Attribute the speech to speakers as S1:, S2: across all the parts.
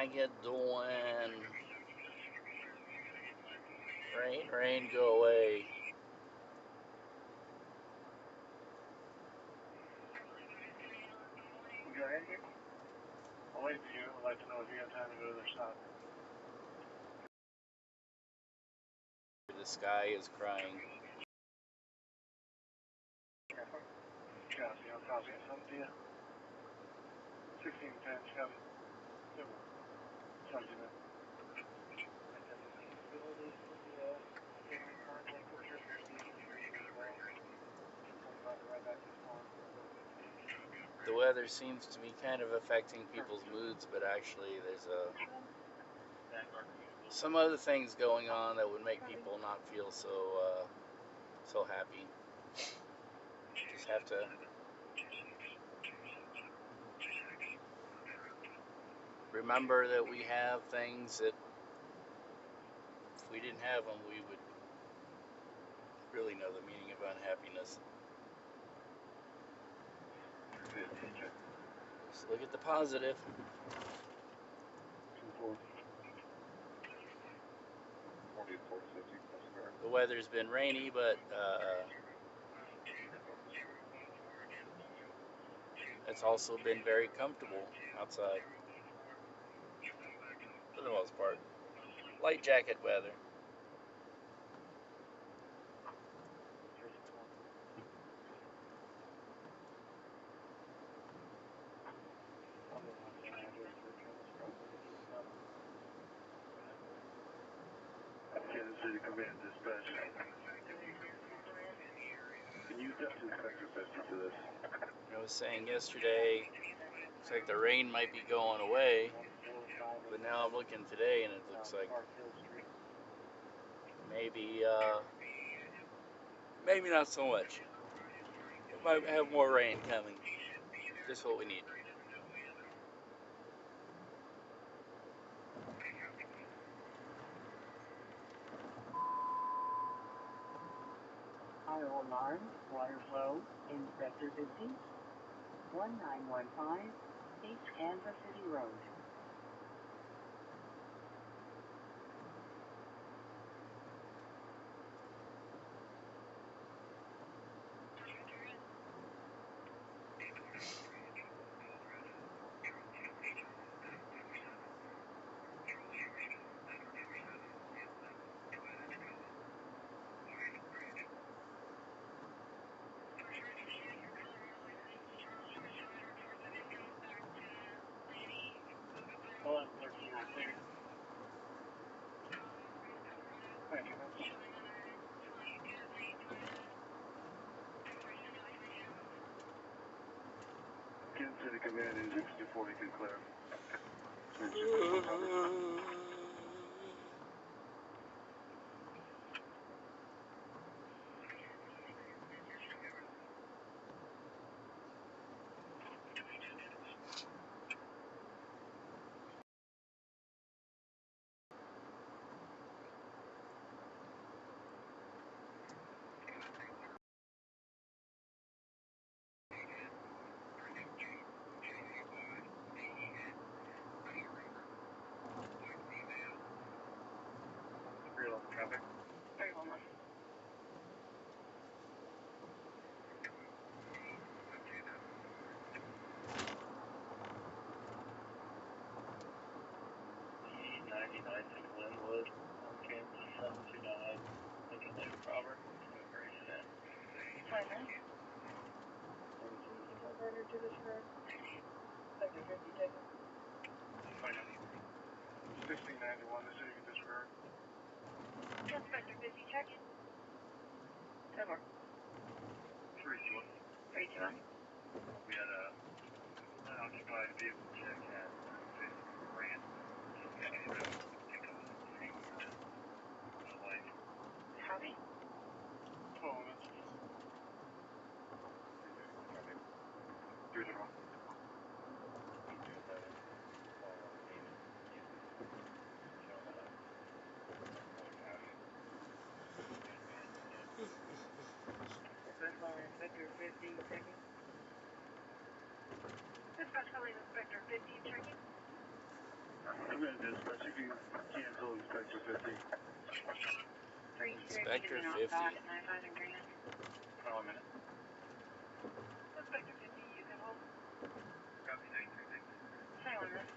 S1: you doing? Rain, go away.
S2: Go ahead here. I'll wait for you. I'd like to know if you have time to go to their stop.
S1: The sky is crying.
S2: Copy. I'll copy it. Something to you. 1610's coming. Talk to you, man.
S1: The weather seems to be kind of affecting people's moods, but actually there's some other things going on that would make people not feel so happy. Just have to remember that we have things that if we didn't have them, we would really know the meaning of unhappiness. Just look at the positive. The weather's been rainy, but it's also been very comfortable outside for the most part. Light jacket weather.
S2: Kansas City Command Dispatch. Can you get to Sector 50 to this?
S1: I was saying yesterday, looks like the rain might be going away, but now I'm looking today and it looks like maybe not so much. It might have more rain coming. Just what we need.
S3: Fire alarm, water flow, in Sector 50, 1915, East Kansas City Road.
S2: Hold on, 13 on clear. Thank you, man. Kansas City Command is 6240, good clear. Real traffic. Hey, hold on. E99 to Glenwood, Kansas 729, looking like Robert, very sad.
S3: Hi, man. Order to this road. Sector 50, take it.
S2: Fine. 1691, the city can disregard.
S3: Sector 50, check it. 10 more.
S2: 321.
S3: 321.
S2: We had a unoccupied vehicle check at 50 Grant.
S3: Copy.
S2: 12 minutes. 321.
S3: Sector 50, checking. Dispatch calling Sector 50, checking.
S2: I'm going to dispatch if you cancel Inspector 50.
S1: Inspector 50.
S3: Hold on a minute. Inspector 50, you can hold.
S2: Copy 936.
S3: Hang on a minute.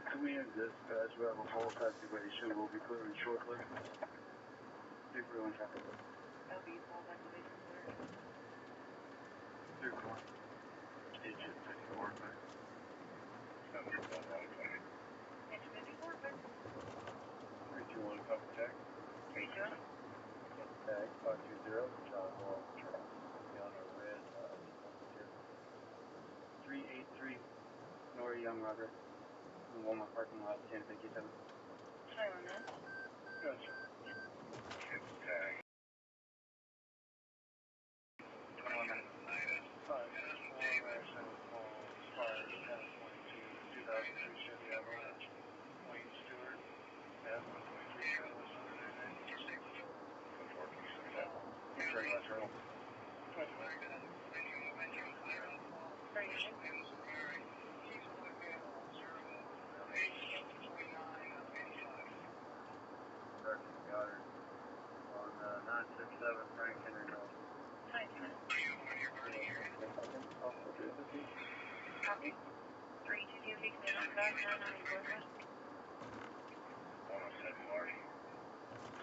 S2: Command dispatch, we have a false activation. We'll be clearing shortly. Big wheel and traffic.
S3: That'll be false activation clear.
S2: 3-1. Agent 54, but... Engine
S3: 54, but
S2: 321, copy check.
S3: 321.
S2: Tag 520, John Wall, truck. Down a red, 383, Nora Young Robert. In Walmart parking lot, 1057.
S3: Hang on a minute.
S2: Gotcha. Tag. 21 minutes. 5-4, Ration Falls, 5-10-22, 2003 Chevy Avalanche. Wayne Stewart, F-123 Trailers, 199. Very lateral. 21. Goddard on 967 Frank Henry Mill.
S3: 19 minutes. Copy. 322, fix me on back, 99 Glenwood.
S2: 107 Marty.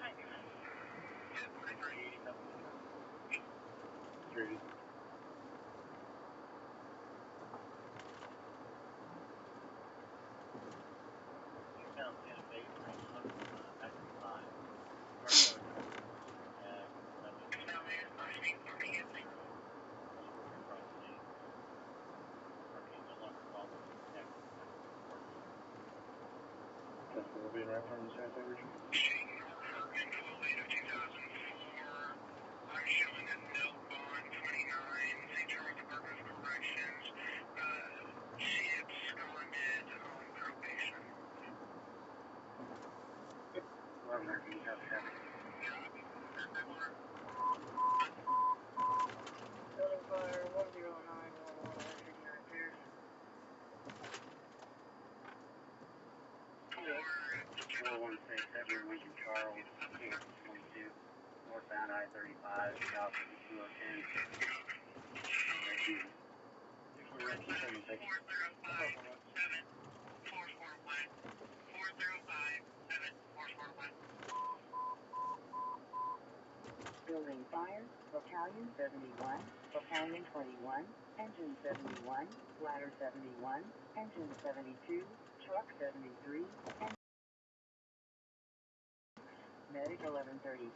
S3: 19 minutes.
S2: 3. Will be in reference to Santa Region.
S4: I'm showing a note bond 29, St. Charles Department of Corrections, ship seconded on probation.
S2: Whoever you have to have.
S3: Building fire 10911 59 repairs.
S2: 416 Edward Lincoln Charles, 22, northbound I-35, south of 210. Thank you. If we're ready, send me
S4: 405 7441. 405 7441.
S5: Building fire, Battalion 71, Battalion 21, Engine 71, Ladder 71, Engine 72, Truck 73, and Medic 1132,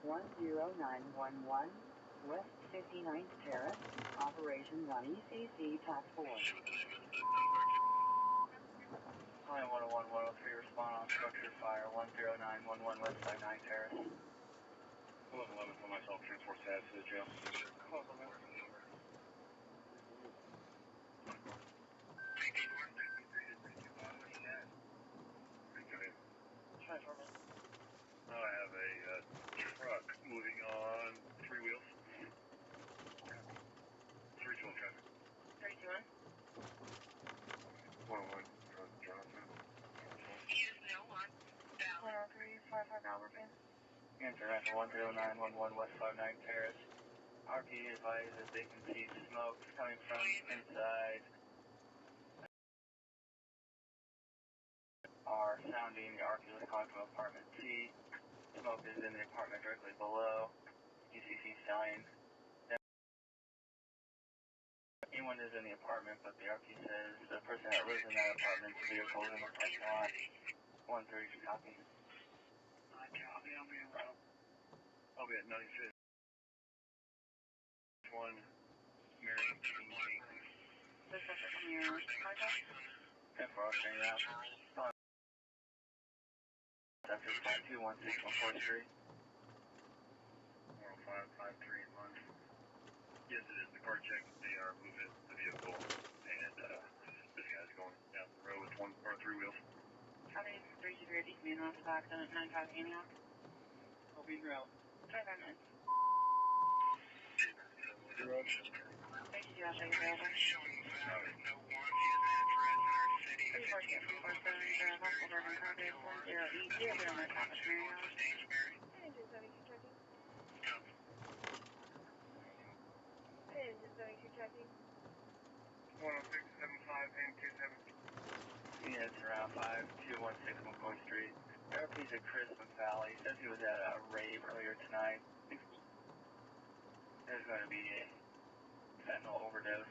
S5: 10911, West 59th Terrace, Operation 1 ECC Task Force.
S2: Line 101, 103, respond on structure fire, 10911 West 59 Terrace. 1111 for myself, transport status to the jail. Call the number. I have a truck moving on 3 wheels. 312 traffic.
S3: 321.
S2: 101, Jonathan.
S4: Use no one.
S3: 103, 55 Albert Pin.
S2: International 10911 West 59 Terrace. RP advised that they can see smoke coming from inside. Are sounding the Arculus Quantum Apartment C. Smoke is in the apartment directly below. UCC sign. Anyone is in the apartment, but the RP says the person that lives in that apartment's vehicle is in the parking lot. 130 copy. I'll be at 95th. One, Mary King.
S3: This is your contact.
S2: 10 for us, hanging out. After 5216 143. 10553 month. Yes, it is. The car check. They are moving the vehicle, and this guy's going down the road with 1 or 3 wheels.
S3: Copy. 323, man off the box on 95 Antioch.
S2: I'll be in route.
S3: 25 minutes.
S2: Garage.
S3: Thank you,
S5: traffic available.
S4: Showing valid, no one hidden address in our city.
S5: 342 Urban Carpet 10E0 on the top of Marriott.
S3: Engine 72 checking. Engine 72 checking.
S2: 10675 and 270. Units around 5216 McCoy Street. Airpiece at Christmas Valley. Says he was at a rave earlier tonight. There's going to be a fentanyl overdose.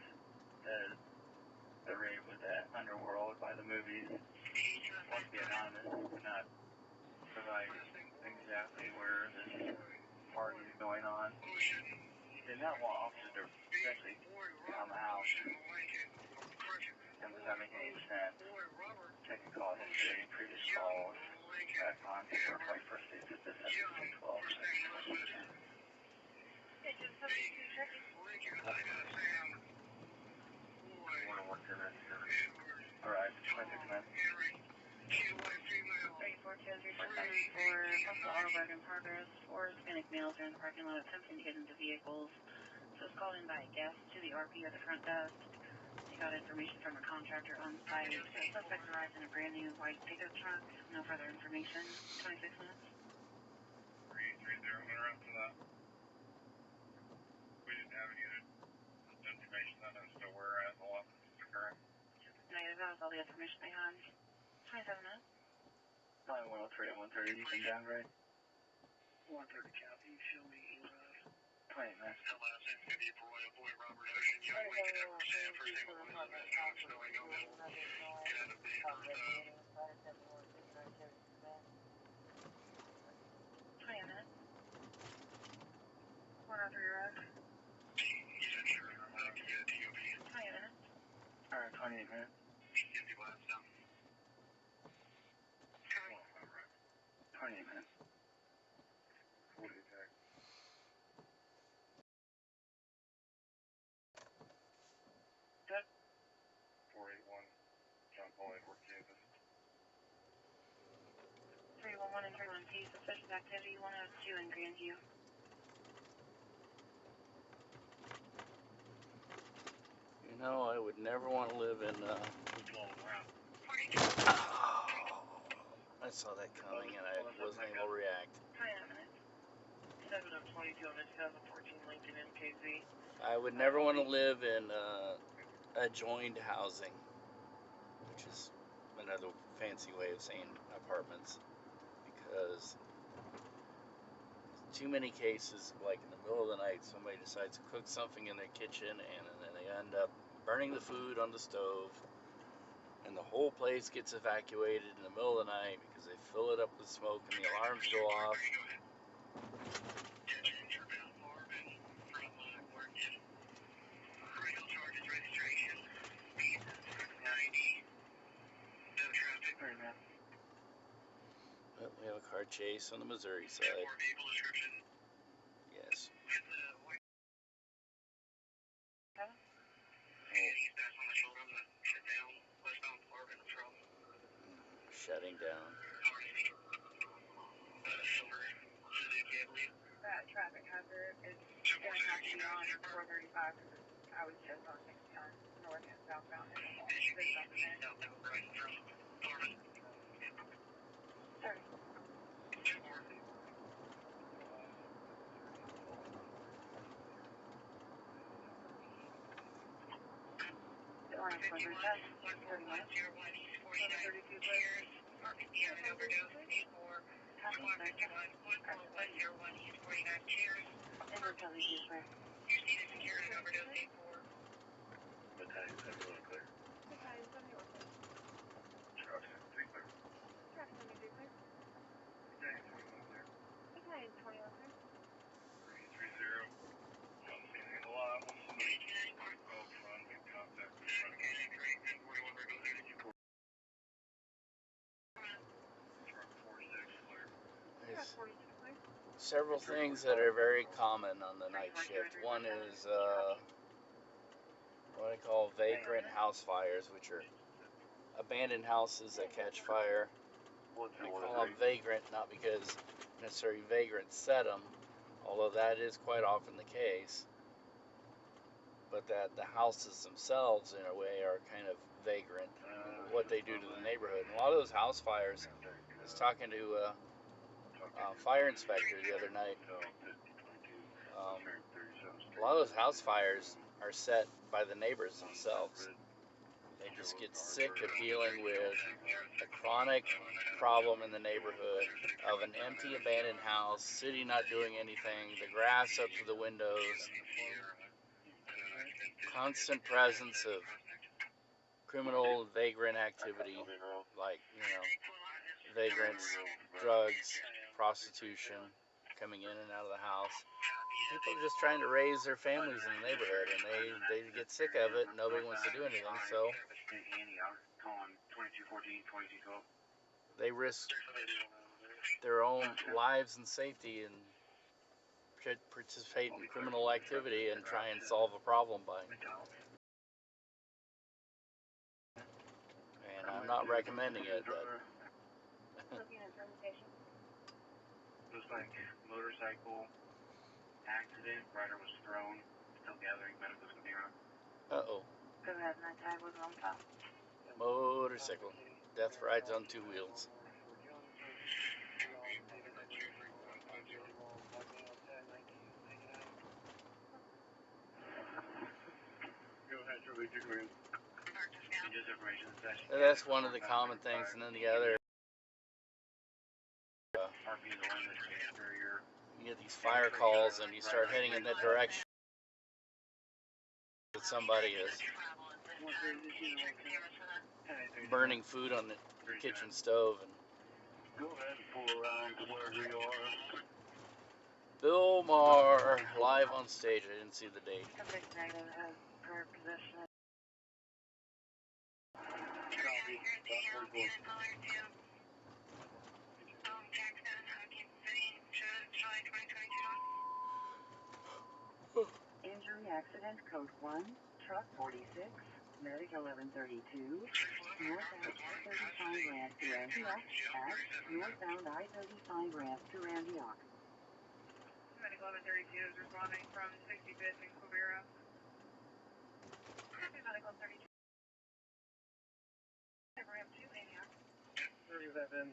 S2: The rave was at Underworld by the movies. Wants to be anonymous, but not provide exactly where this party is going on. Did not want officers to essentially pound the house. And does not make any sense. Checking call history, previous calls, back on April 21st, dates at this 12.
S3: Engine 72 checking.
S2: Alright, 26 minutes.
S5: 342 for Postal Auto in progress. 4 Hispanic males are in the parking lot attempting to get into vehicles. So it's called in by a guest to the RP at the front desk. They got information from a contractor on site. The suspect arrived in a brand new white pickup truck. No further information. 26 minutes.
S4: 330 went around to that. We didn't have any other information on as to where the loss was occurring.
S5: Negative, that was all the information I had. 27 minutes.
S2: 9103 and 130, you can down, right?
S4: 130 copy, show me
S2: 20 minutes.
S4: last incident for boy Robert Ocean, young Lincoln Edward Sanford, single woman, Alex Snowing Gomez, and a big
S5: 20 minutes. 103 Road.
S4: yeah, sure, TOP.
S5: 20 minutes.
S2: Alright, 28 minutes.
S4: Empty blast down.
S2: 28 minutes.
S4: 40 attack.
S5: Good.
S4: 481, John Paul Edward campus.
S5: 311 and 31P, suspicious activity 102 in Grandview.
S1: You know, I would never want to live in. I saw that coming and I wasn't able to react.
S5: 29 minutes. 7 of 22 of this 2014 Lincoln MKZ.
S1: I would never want to live in adjoined housing, which is another fancy way of saying apartments, because too many cases, like in the middle of the night, somebody decides to cook something in their kitchen and then they end up burning the food on the stove, and the whole place gets evacuated in the middle of the night because they fill it up with smoke and the alarms go off. But we have a car chase on the Missouri side. Yes. Shutting down.
S3: That traffic hazard is going to have to be on 435 because I was just on 69 north and southbound. And sorry. The orange was in test. 30 minutes. 32 clear.
S5: Overdose. 8-4. Happy East 49 cheers. And we'll tell you where.
S4: You see the security overdose 8-4.
S2: Battalion 71 clear.
S3: Battalion 71 clear.
S2: Truck 73 clear.
S3: Truck 73 clear.
S2: Battalion 21 clear.
S3: Battalion 21 clear.
S4: 330. Don't see anything in the lot. Oh, front, make contact. And 41 regular. Truck 46 clear.
S1: There's
S3: 46 clear.
S1: several things that are very common on the night shift. One is what I call vagrant house fires, which are abandoned houses that catch fire. I call them vagrant not because necessarily vagrants set them, although that is quite often the case. but that the houses themselves, in a way, are kind of vagrant in what they do to the neighborhood. And a lot of those house fires, I was talking to a fire inspector the other night. A lot of those house fires are set by the neighbors themselves. They just get sick of dealing with a chronic problem in the neighborhood of an empty, abandoned house, city not doing anything, the grass up to the windows, constant presence of criminal vagrant activity, like, vagrants, drugs, prostitution, coming in and out of the house. People are just trying to raise their families in the neighborhood, and they get sick of it, and nobody wants to do anything, so they risk their own lives and safety and participate in criminal activity and try and solve a problem by. And I'm not recommending it, but
S2: looks like motorcycle accident, rider was thrown, still gathering medicals from here on.
S1: uh-oh.
S5: Go ahead, and that tag was on top.
S1: Motorcycle. Death rides on two wheels. And that's one of the common things, and then the other, you get these fire calls and you start heading in that direction that somebody is burning food on the kitchen stove. And
S2: go ahead and pull around to where we are.
S1: Bill Maher live on stage. I didn't see the date.
S5: Subject negative has prior possession. Injury accident code 1, truck 46, medic 1132, northbound I-35 ramp to Antioch, at northbound I-35 ramp to Antioch.
S3: Medic 1132 is responding from 65th and Quivira. Copy, Medic 1132. Ramp to Antioch.
S2: 37.
S5: 32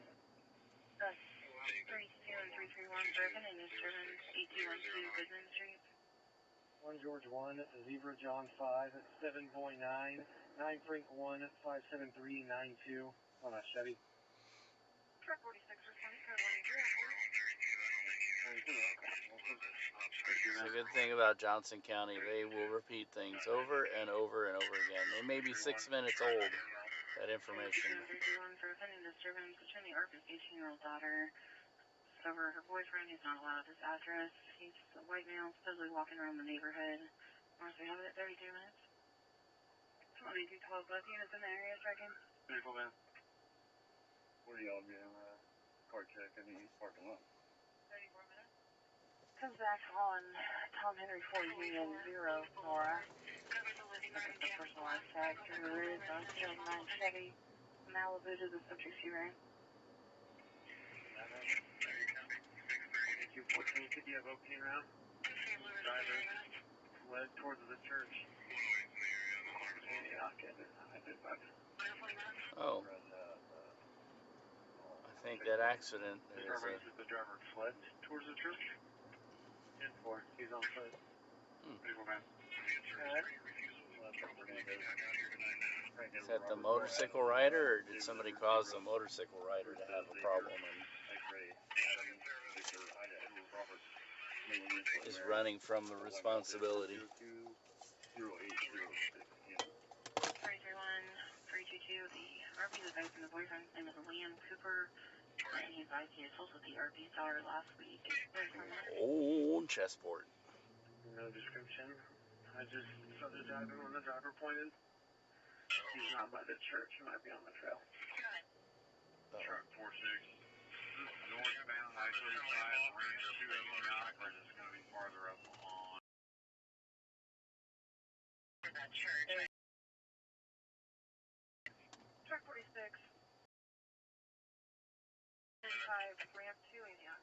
S5: and 331 driven and is driven 8212 Goodman Street.
S2: 1 George 1, Zebra John 5, 7.9, 9 Frank 1, 57392 on a Chevy.
S3: Truck 46 responding, code 1
S1: It's a good thing about Johnson County. They will repeat things over and over and over again. They may be 6 minutes old, that information.
S5: 331 driven and is driven between the ARP's 18-year-old daughter. Over her boyfriend, he's not allowed this address. He's a white male, supposedly walking around the neighborhood. Once we have it at 32 minutes. 2212, both units in the area, checking.
S2: 34 man. Where y'all getting car check in the east parking lot?
S3: 34 minutes.
S5: Comes back on Tom Henry 4 Union 0, Nora. Looking for personalized tag to the rear, 09 Chevy, Malibu to the subject she ran.
S2: 14, could you have opening round? Driver led towards the church.
S1: Oh. I think that accident is
S2: the driver fled towards the church. 10-4, he's on foot.
S1: Is that the motorcycle rider, or did somebody cause the motorcycle rider to have a problem and is running from the responsibility?
S5: 331-322, the RP was based in the boyfriend's name is Liam Cooper, and he advised he assaulted the RP's daughter last week.
S1: Old chessport.
S2: No description. I just saw the driver when the driver pointed. He's not by the church. He might be on the trail. Truck 46. Northbound I-35 ramp to Antioch, or is this going to be farther up on
S3: that church? Truck 46. 35 ramp to Antioch.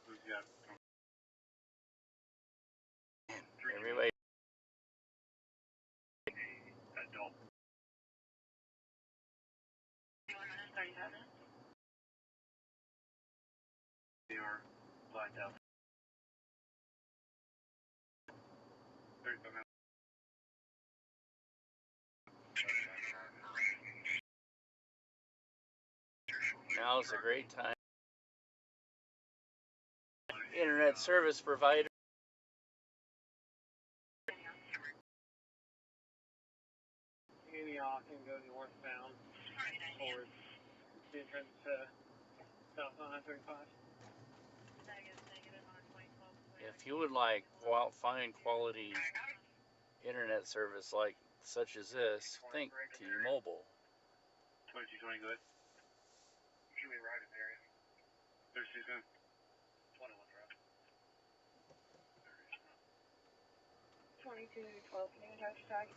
S2: Who's got
S1: Everybody
S5: 35 minutes.
S2: They are blacked out. 35 minutes.
S1: Now's a great time. Internet service provider.
S2: Antioch and go northbound towards the entrance to southbound I-35.
S1: If you would like find quality internet service like such as this, think T-Mobile.
S2: 2220 good. Usually right in the area. 32 good. 21 right.
S3: 2212, can you attach tag?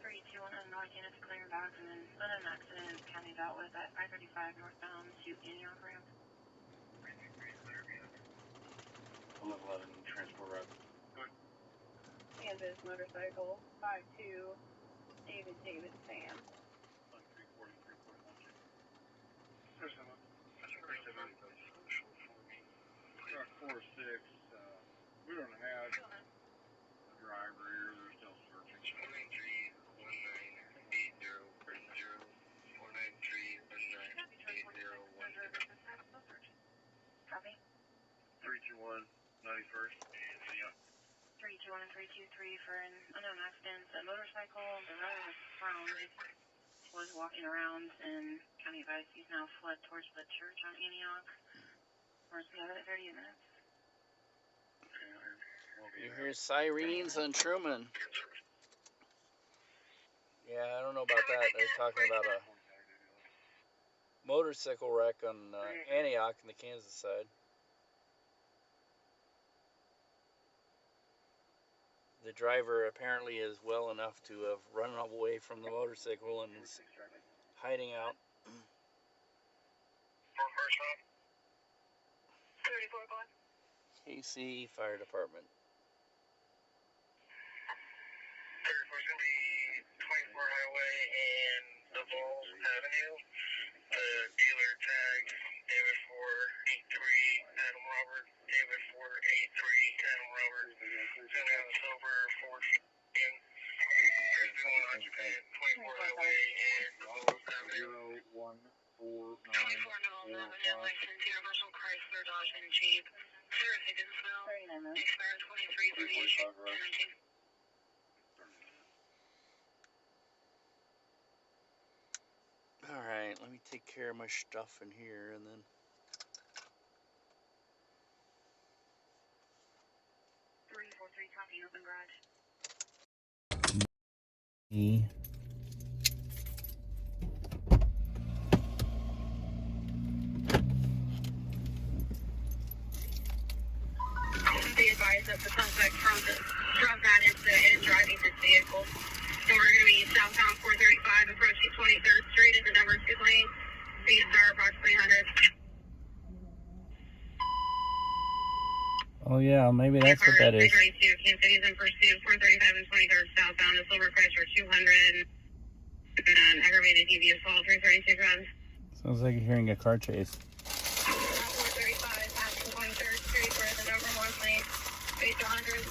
S5: 321 on North units clearing back, and then an accident county dealt with at I-35 northbound to Antioch ramp.
S2: 1111 transport route.
S3: Kansas motorcycle 52 David Sam.
S2: 340, 341.
S4: There's someone.
S2: Truck 46, we don't have a driver here, they're still searching.
S5: 493-1980-1980-1980-19. Copy.
S2: 321, 91st, and
S5: 321 and 323 for an unknown accident. The motorcycle, the rider was prone, was walking around, and county advice he's now fled towards the church on Antioch. Where's the other 30 minutes?
S1: You hear sirens on Truman. Yeah, I don't know about that. They're talking about a motorcycle wreck on Antioch in the Kansas side. The driver apparently is well enough to have run away from the motorcycle and is hiding out.
S3: 34 o'clock.
S1: KC Fire Department.
S4: 34's gonna be 24 Highway and Duval Avenue. The dealer tags David 483 Adam Robert, David 483 Adam Robert. Gonna have a silver 410. There's the one occupant, 24 Highway and Duval Avenue.
S2: 0149.
S5: 24 Nolan Avenue, license Universal Chrysler Dodge and Jeep. Sarah Higginsville. 39 minutes. Expired 2338 19.
S1: Alright, let me take care of my stuff in here and then
S5: 343 copy, open garage.
S3: Be advised that the suspect from that incident is driving his vehicle. So we're going to be southbound 435 approaching 23rd Street in the number 2 lane. Speeds are approximately 100.
S1: oh yeah, maybe that's what that is.
S3: 32 Kansas City's in pursuit 435 and 23rd southbound to Silver Chrysler 200. Aggravated DV assault 332 runs.
S1: Sounds like you're hearing a car chase.
S3: 435 passing 23rd Street for the number 1 lane. Speeds 100.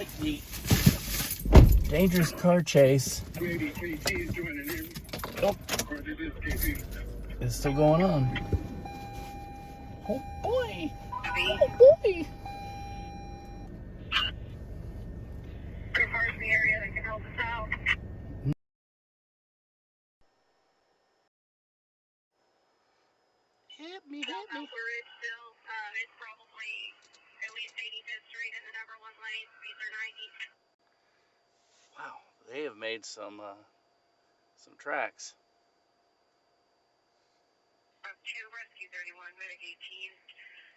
S1: like the dangerous car chase is still going on. Oh boy! Oh boy!
S3: There are cars in the area that can help us out.
S1: Hit me, hit
S3: South
S1: me.
S3: Alpha Ridge still, it's probably at least 85th Street in the number 1 lane. Speeds are 90.
S1: Wow, they have made some tracks.
S3: 2 Rescue 31, Medic 18,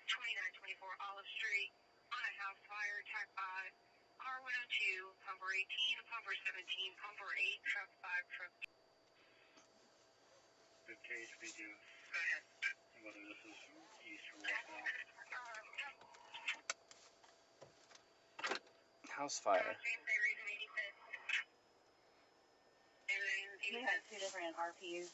S3: 2924 Olive Street, on a house fire, attack by car 102, pumper 18, pumper 17, pumper 8, truck 5, truck 2.
S2: Good case, we do.
S3: Go ahead.
S2: Whether this is east or west now.
S1: House fire.
S3: James A. Reason 85th. And then
S5: We had two different RPs,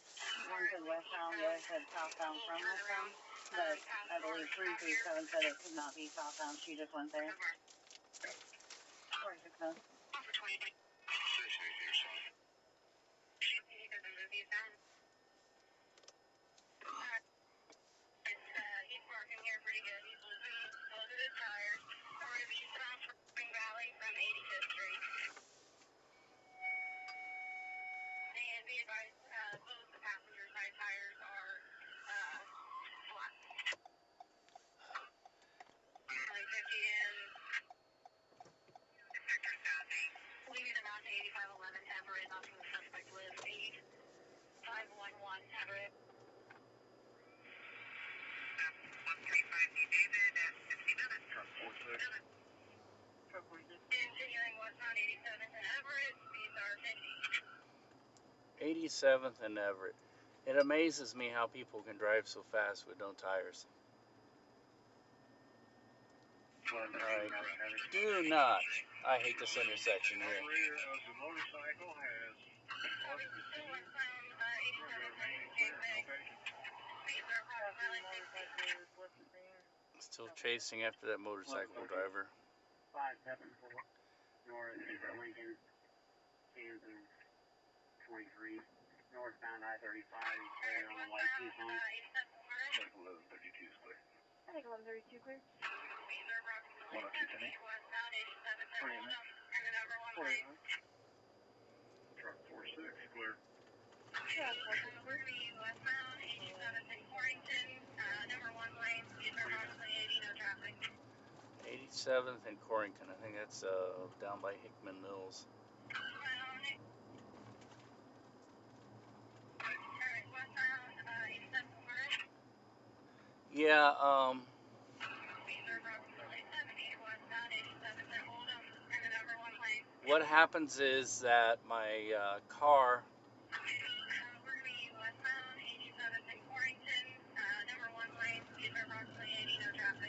S5: one said westbound, the other said southbound from westbound, but I believe 337 said it could not be southbound, she just went there. 46 minutes.
S3: Offer 20. He doesn't move you down. He's parking here pretty good. He's losing both of his tires. We're going to be south from Spring Valley from 85th Street. And be advised, both the passenger side tires are flat. 950 in. Sector Southeast. Leaving them out to 8511 Everett, not from the suspect lives 8511 Everett. 135 David at 50 minutes.
S2: Truck 46.
S3: Continuing westbound 87th and Everett, speeds are 50.
S1: 87th and Everett. It amazes me how people can drive so fast with no tires. Alright, do not. I hate this intersection here.
S2: The rear of the motorcycle has.
S3: Still westbound 87th and Gateway. Speeds are approximately 60.
S1: Still chasing after that motorcycle driver.
S2: 574. North is Lincoln, Kansas 23. Northbound I-35 clear on the light blue zone. 1132 clear.
S5: I think 132 clear.
S3: Speeds are approximately
S2: 102
S3: 70. Westbound 87th and Oldham, and the number 1 lane.
S2: Truck 46 clear.
S5: Yeah,
S3: We're going to be westbound 87th and Corrington, number 1 lane. Speeds are approximately 80, no traffic.
S1: 87th and Corrington. I think that's down by Hickman Mills. Yeah, what happens is that my car,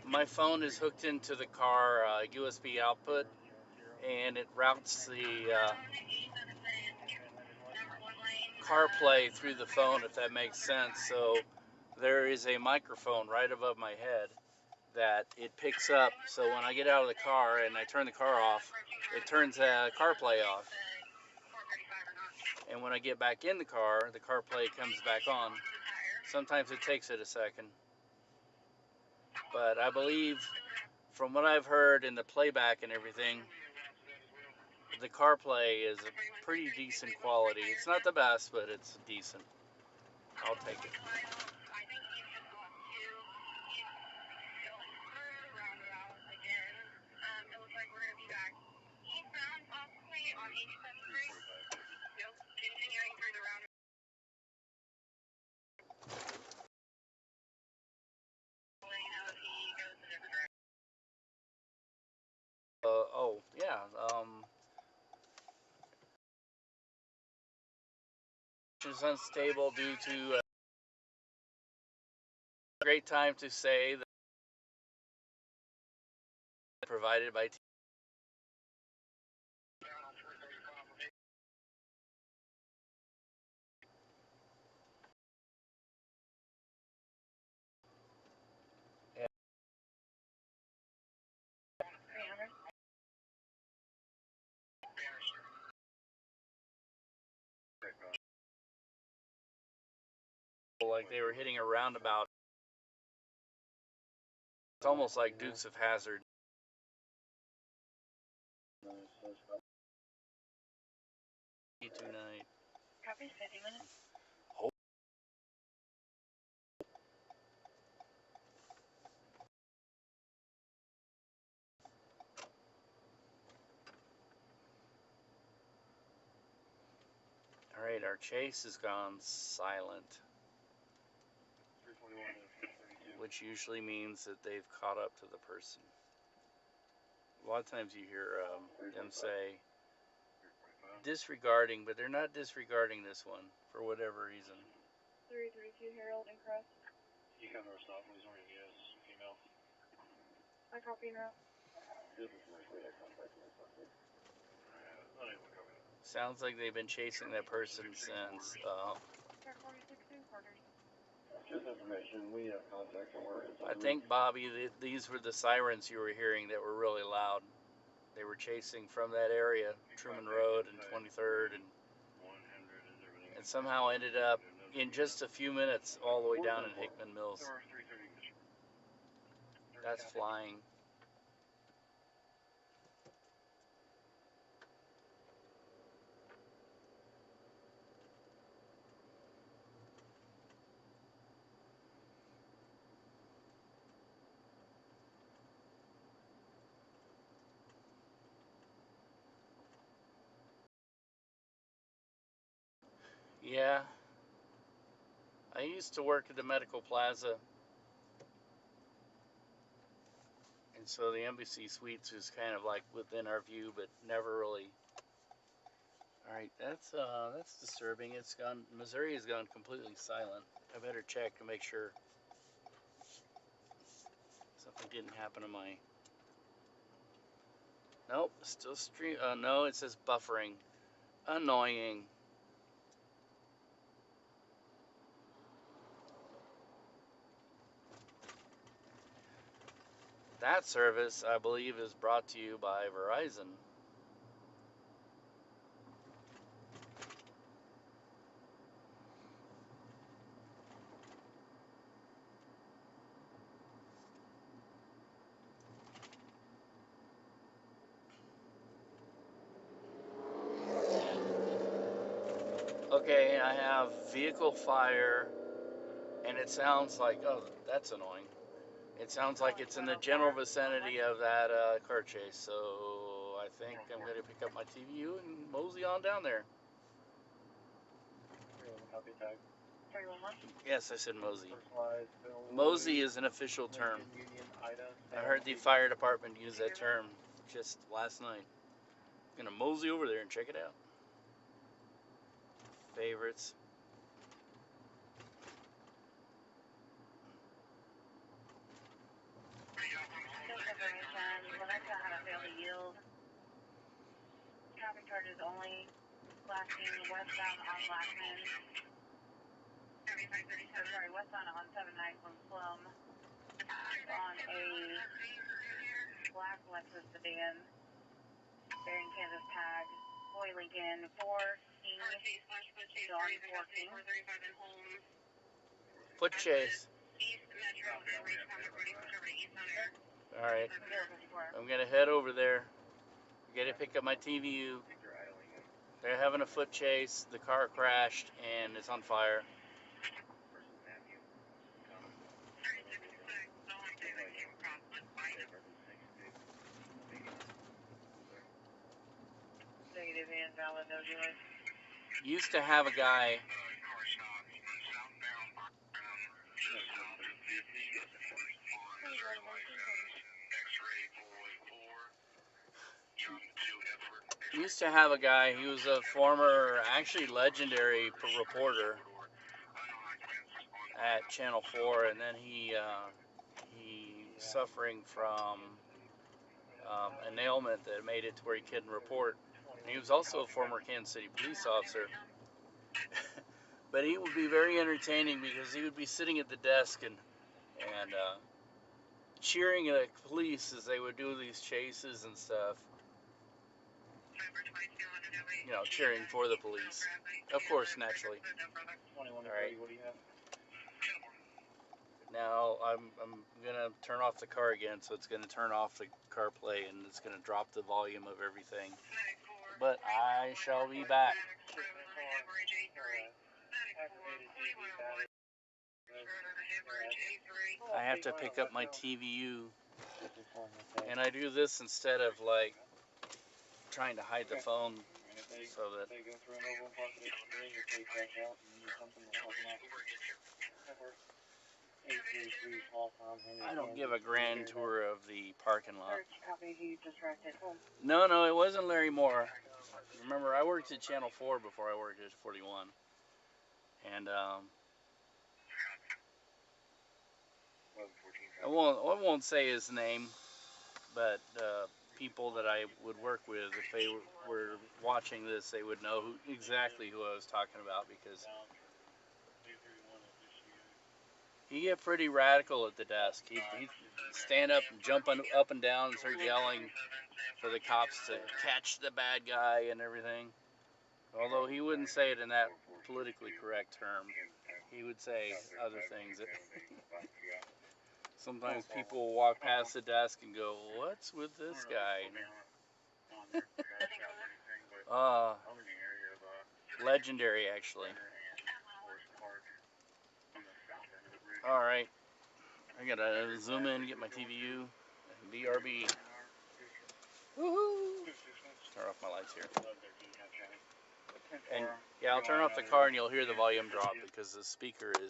S1: my phone is hooked into the car USB output, and it routes the CarPlay through the phone, if that makes sense. So there is a microphone right above my head that it picks up. So when I get out of the car and I turn the car off, it turns CarPlay off. And when I get back in the CarPlay comes back on. Sometimes it takes it a second. But I believe, from what I've heard in the playback and everything, the CarPlay is a pretty decent quality. It's not the best, but it's decent. I'll take it. Oh, yeah. Is unstable due to great time to say that provided by like they were hitting a roundabout. It's almost like Dukes of Hazzard. Tonight.
S5: Copy, 50 minutes.
S1: Alright, our chase has gone silent, which usually means that they've caught up to the person. A lot of times you hear them say disregarding, but they're not disregarding this one for whatever reason.
S5: 332 Harold and Crest.
S2: You come to our stop, please, or yes, female.
S5: I copy now.
S1: Sounds like they've been chasing that person since.
S5: 46 quarters.
S2: Just information, we have contact somewhere.
S1: I think, Bobby, these were the sirens you were hearing that were really loud. They were chasing from that area, Truman Road and 23rd, and somehow ended up in just a few minutes all the way down in Hickman Mills. That's flying. Yeah. I used to work at the Medical Plaza. And so the Embassy Suites is kind of like within our view, but never really. All right, that's disturbing. It's gone. Missouri has gone completely silent. I better check to make sure something didn't happen to my. Nope, still stream. No, it says buffering. Annoying. That service, I believe, is brought to you by Verizon. Okay, I have vehicle fire, and it sounds like, oh, that's annoying. It sounds like it's in the general vicinity of that car chase, so I think I'm going to pick up my TVU and mosey on down there.
S2: Copy tag.
S5: 311.
S1: Yes, I said mosey. Mosey is an official term. I heard the fire department use that term just last night. I'm going to mosey over there and check it out. Favorites.
S5: Lenexa had a failed yield. Traffic charges only. Flashing westbound on Blackman. Westbound on 79 from Plum. On a black Lexus sedan. Bearing Kansas tag. Boy Lincoln 4 John 14.
S1: Foot chase. Alright. I'm going to head over there. Got to pick up my TVU. They're having a foot chase. The car crashed and it's on fire.
S5: Negative invalid, no dealer.
S1: Used to have a guy. Used to have a guy. He was a former, actually legendary reporter at Channel 4, and then he suffering from an ailment that made it to where he couldn't report. And he was also a former Kansas City police officer. But he would be very entertaining because he would be sitting at the desk and cheering at the police as they would do these chases and stuff. You know, cheering for the police. Of course, naturally. Alright. Now I'm gonna turn off the car again, so it's gonna turn off the CarPlay and it's gonna drop the volume of everything. But I shall be back. I have to pick up my TVU, and I do this instead of like trying to hide the phone, so that I don't give a grand tour of the parking lot. No, it wasn't Larry Moore. Remember, I worked at Channel 4 before I worked at 41. And I won't say his name, but people that I would work with, if they were watching this, they would know exactly who I was talking about, because he get pretty radical at the desk. He'd stand up and jump up and down and start yelling for the cops to catch the bad guy and everything. Although he wouldn't say it in that politically correct term. He would say other things. Sometimes people will walk past the desk and go, "What's with this guy?" Legendary, actually. Alright. I gotta zoom in, get my TVU. BRB. Woohoo! Turn off my lights here. And yeah, I'll turn off the car and you'll hear the volume drop, because the speaker is,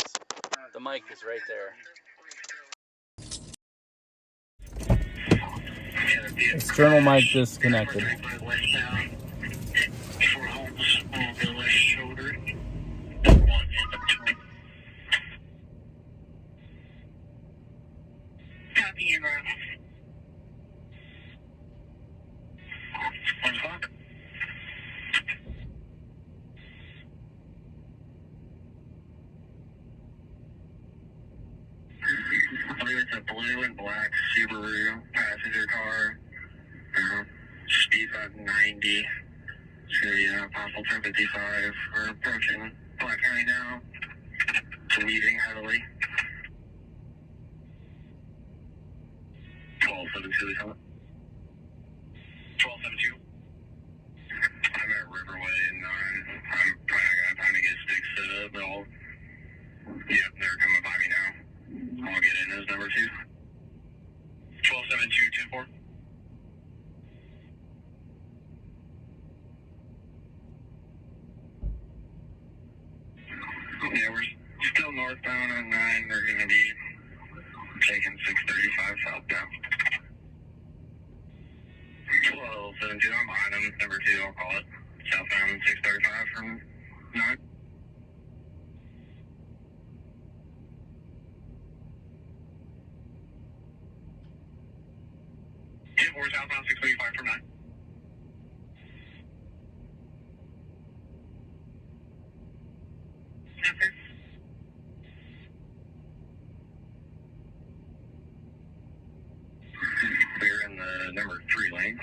S1: the mic is right there. External mic disconnected.
S4: Copy and run. 1 o'clock. I believe it's a blue and black Subaru passenger car. Speed about 90. So yeah, possible turn 55. We're approaching Black County now. It's weaving heavily. 1272. 1272. I'm at Riverway and I'm probably not gonna have time to get sticks set up, but yep, they're coming by me now. I'll get in as number 2. 1272, 10-4. Yeah, we're still northbound on 9. They're going to be taking 635 southbound. 1272, I'm behind them. Number 2, I'll call it. Southbound 635 from 9. 10-4, southbound 635 from 9. Okay. We're in the number 3 lane.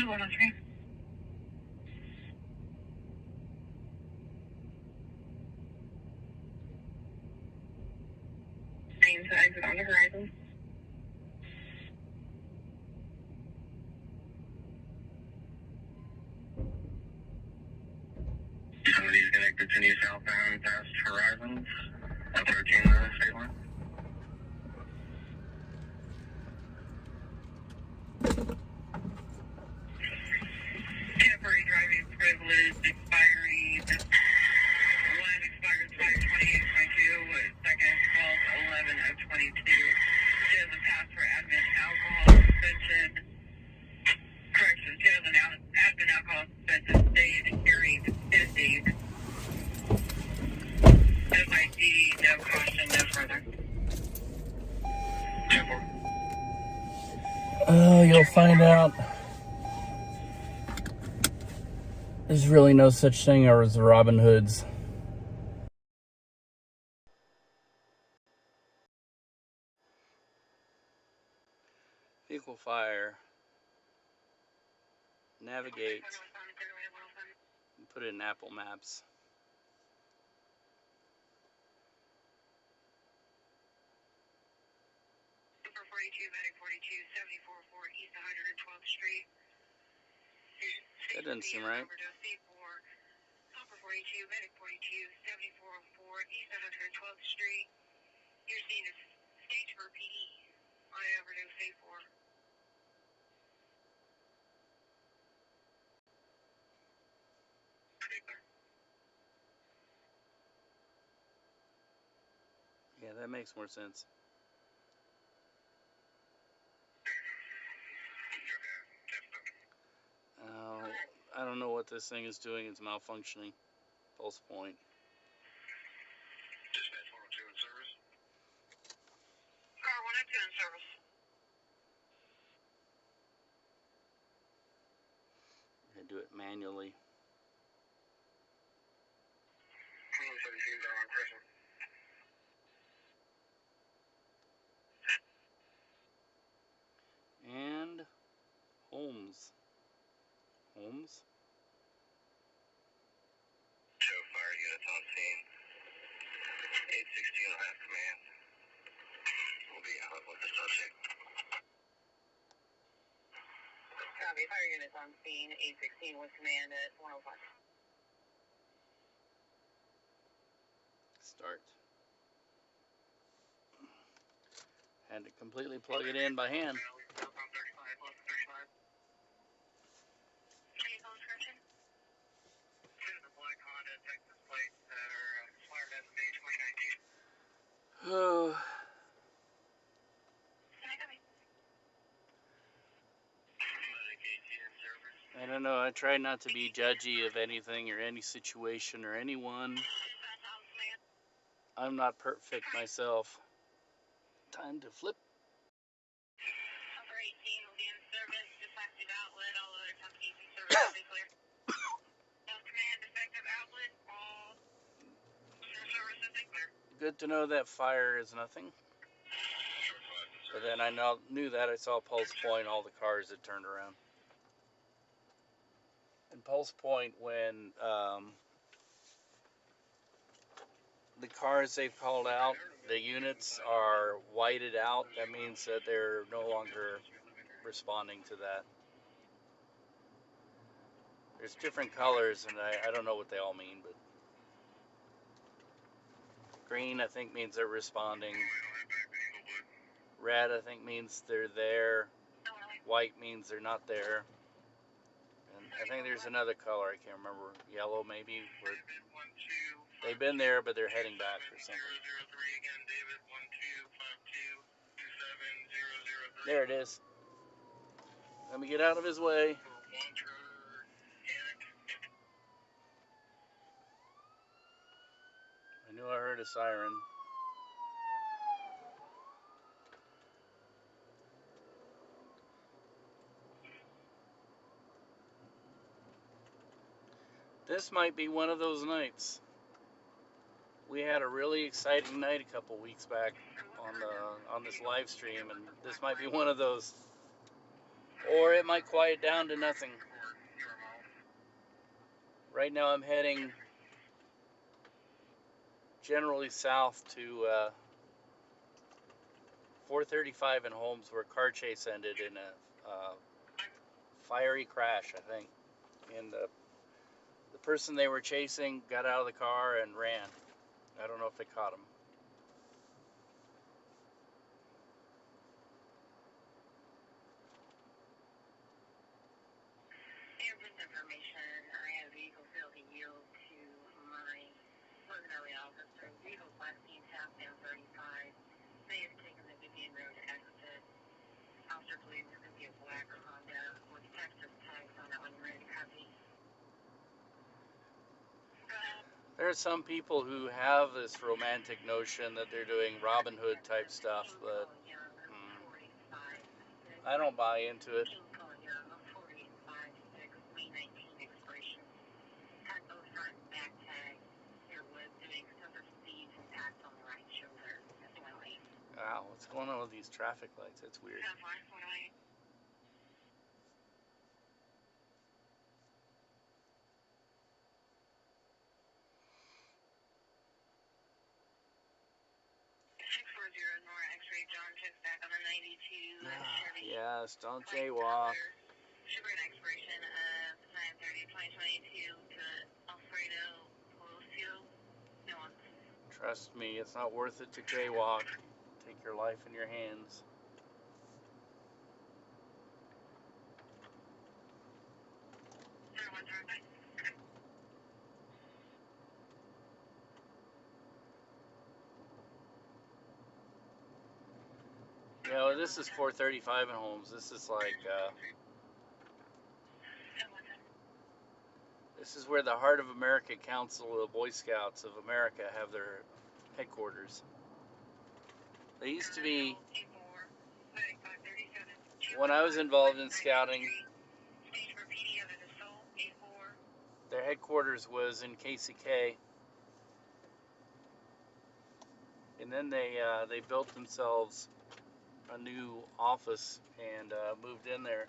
S4: One on 3. Main to exit on the horizon. Somebody's going to continue southbound past Horizons, approaching the state line. Temporary driving privilege expiring. One expires 5/28/22. Second 12/11/22. She doesn't pass for admin alcohol suspension. Correction, she doesn't admin alcohol suspension. Stayed hearing 50. FID, no caution, no further. 10-4.
S1: You'll find out. There's really no such thing as Robin Hoods. fire, navigate, and put it in Apple Maps.
S3: Number 42, medic 42, 74-4 East 112th Street.
S1: That doesn't seem right.
S3: Number 42, medic 42, 74-4 East 112th Street. You're seen as stage for PD on overdose A4.
S1: Yeah, that makes more sense. I don't know what this thing is doing. It's malfunctioning. Pulse point.
S4: Dispatch 102 in service.
S3: Car 102 in service.
S1: I do it manually.
S4: 17 down on Crescent.
S1: And Holmes. Holmes?
S4: Show fire units on scene. 816 will have command. We'll be out with the subject.
S3: Copy. Fire units on scene. 816 with command at 105.
S1: Start. Had to completely plug it in by hand. Oh, I don't know. I try not to be judgy of anything or any situation or anyone. I'm not perfect myself. Time to flip.
S3: Number 18 will be in service. Defective outlet. All other companies in service will be clear. Command, defective outlet. All services are clear.
S1: Good to know that fire is nothing. But then I knew that I saw Pulse Point, all the cars had turned around. And Pulse Point, when the cars they've called out, the units are whited out, that means that they're no longer responding to that. There's different colors, and I don't know what they all mean, but green, I think, means they're responding. Red, I think, means they're there. White means they're not there. And I think there's another color, I can't remember. Yellow, maybe, where they've been there, but they're heading back or something. There it is. Let me get out of his way. I knew I heard a siren. This might be one of those nights. We had a really exciting night a couple weeks back on this live stream, and this might be one of those. Or it might quiet down to nothing. Right now I'm heading generally south to 435 in Holmes, where a car chase ended in a fiery crash, I think. And the person they were chasing got out of the car and ran. I don't know if they caught him.
S3: Here's this information. I had a vehicle fail to yield to my Pleasant Valley officer. Vehicle last seen southbound 35. May have taken the Vivian Road exit. Officer believes it's going to be a black Honda with Texas tags on it when you're ready to copy.
S1: There are some people who have this romantic notion that they're doing Robin Hood type stuff, but I don't buy into it. Wow, what's going on with these traffic lights? That's weird.
S3: back on the 92 Chevy.
S1: Yes, don't
S3: White
S1: jaywalk.
S3: color. Should bring an expiration of 9/30/2022 to Alfredo Palacio. Nuance.
S1: Trust me, it's not worth it to jaywalk. Take your life in your hands. You know, this is 435 in Holmes. This is like, this is where the Heart of America Council of Boy Scouts of America have their headquarters. They used to be, when I was involved in scouting, their headquarters was in KCK. And then they built themselves a new office and moved in there.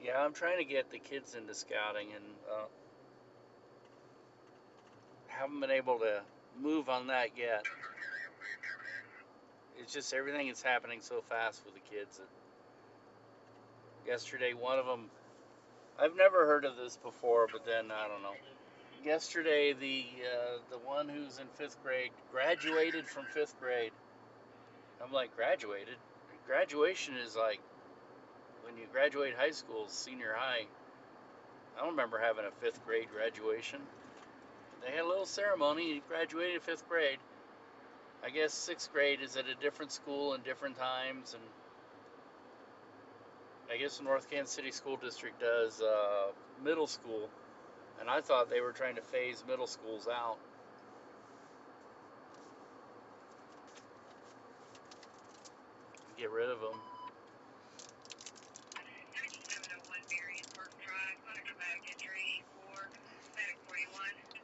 S1: Yeah, I'm trying to get the kids into scouting and haven't been able to move on that yet. It's just everything is happening so fast with the kids. Yesterday, one of them, I've never heard of this before, but then I don't know. Yesterday, the one who's in 5th grade graduated from 5th grade. I'm like, graduated? Graduation is like when you graduate high school, senior high. I don't remember having a 5th grade graduation. They had a little ceremony. He graduated 5th grade. I guess 6th grade is at a different school and different times, and I guess the North Kansas City School District does middle school, and I thought they were trying to phase middle schools out. Get rid of them.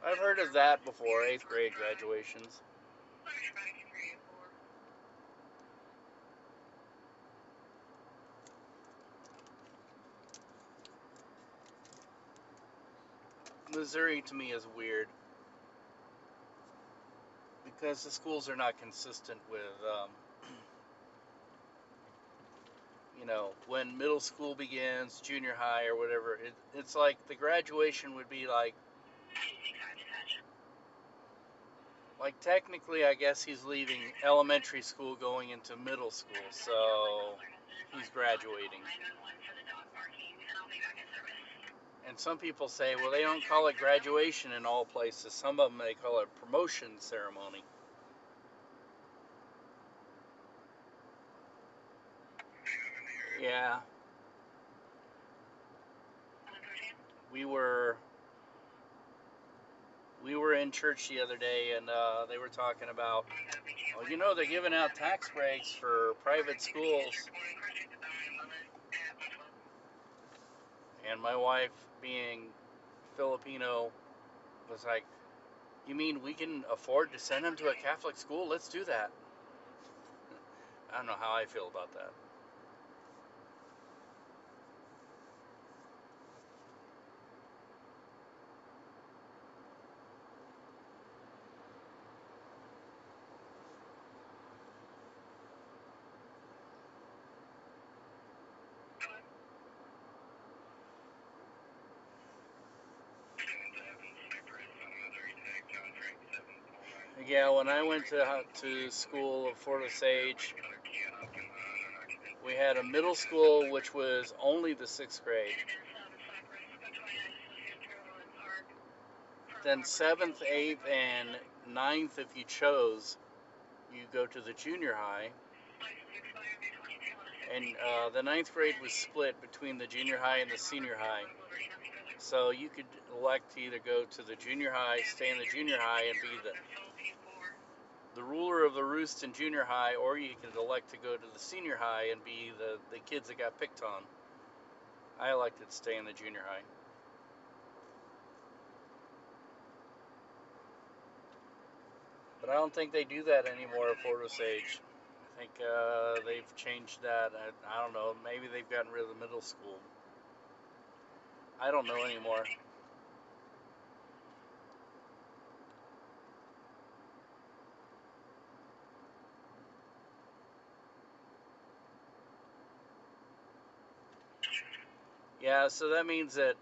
S1: I've heard of that before, 8th grade graduations. Missouri to me is weird because the schools are not consistent with, you know, when middle school begins, junior high or whatever. It's like the graduation would be like technically I guess he's leaving elementary school going into middle school, so he's graduating. And some people say, well, they don't call it graduation in all places. Some of them, they call it promotion ceremony. Yeah. We were in church the other day, and they were talking about, well, you know, they're giving out tax breaks for private schools. And my wife, being Filipino, was like, you mean we can afford to send them to a Catholic school? Let's do that. I don't know how I feel about that. Yeah, when I went to school of Fort Osage, we had a middle school which was only the 6th grade. Then 7th, 8th, and 9th, if you chose, you go to the junior high. And the 9th grade was split between the junior high and the senior high. So you could elect to either go to the junior high, stay in the junior high, and be the ruler of the roost in junior high, or you could elect to go to the senior high and be the kids that got picked on. I elected to stay in the junior high. But I don't think they do that anymore at Fort Osage. I think they've changed that. I don't know. Maybe they've gotten rid of the middle school. I don't know anymore. Yeah, so that means that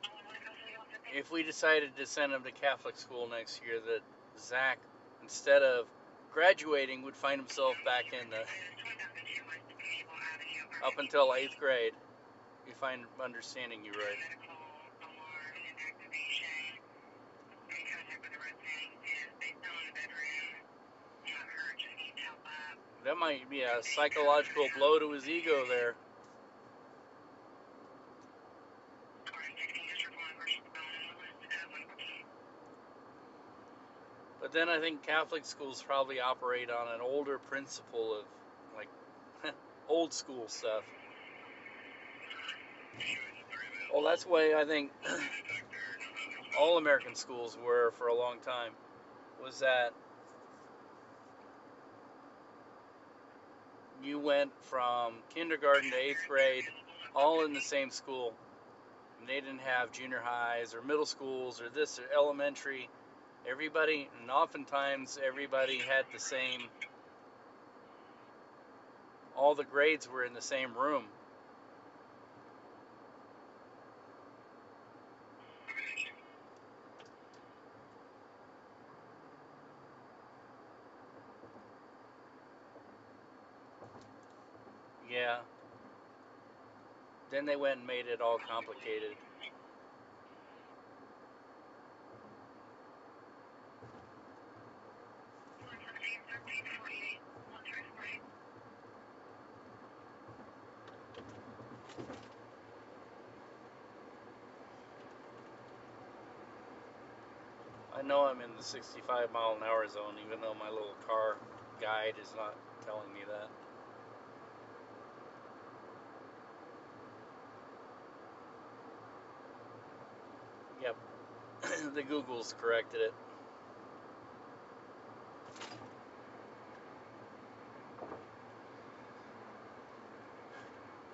S1: if we decided to send him to Catholic school next year, that Zach, instead of graduating, would find himself back in the up until 8th grade. If I'm understanding you right. That might be a psychological blow to his ego there. But then I think Catholic schools probably operate on an older principle of, like, old school stuff. Well, that's the way I think all American schools were for a long time, was that you went from kindergarten to 8th grade all in the same school. And they didn't have junior highs or middle schools or this or elementary. Everybody, and oftentimes everybody had the same, all the grades were in the same room. Yeah. Then they went and made it all complicated. I know I'm in the 65 mile an hour zone, even though my little car guide is not telling me that. Yep, the Google's corrected it.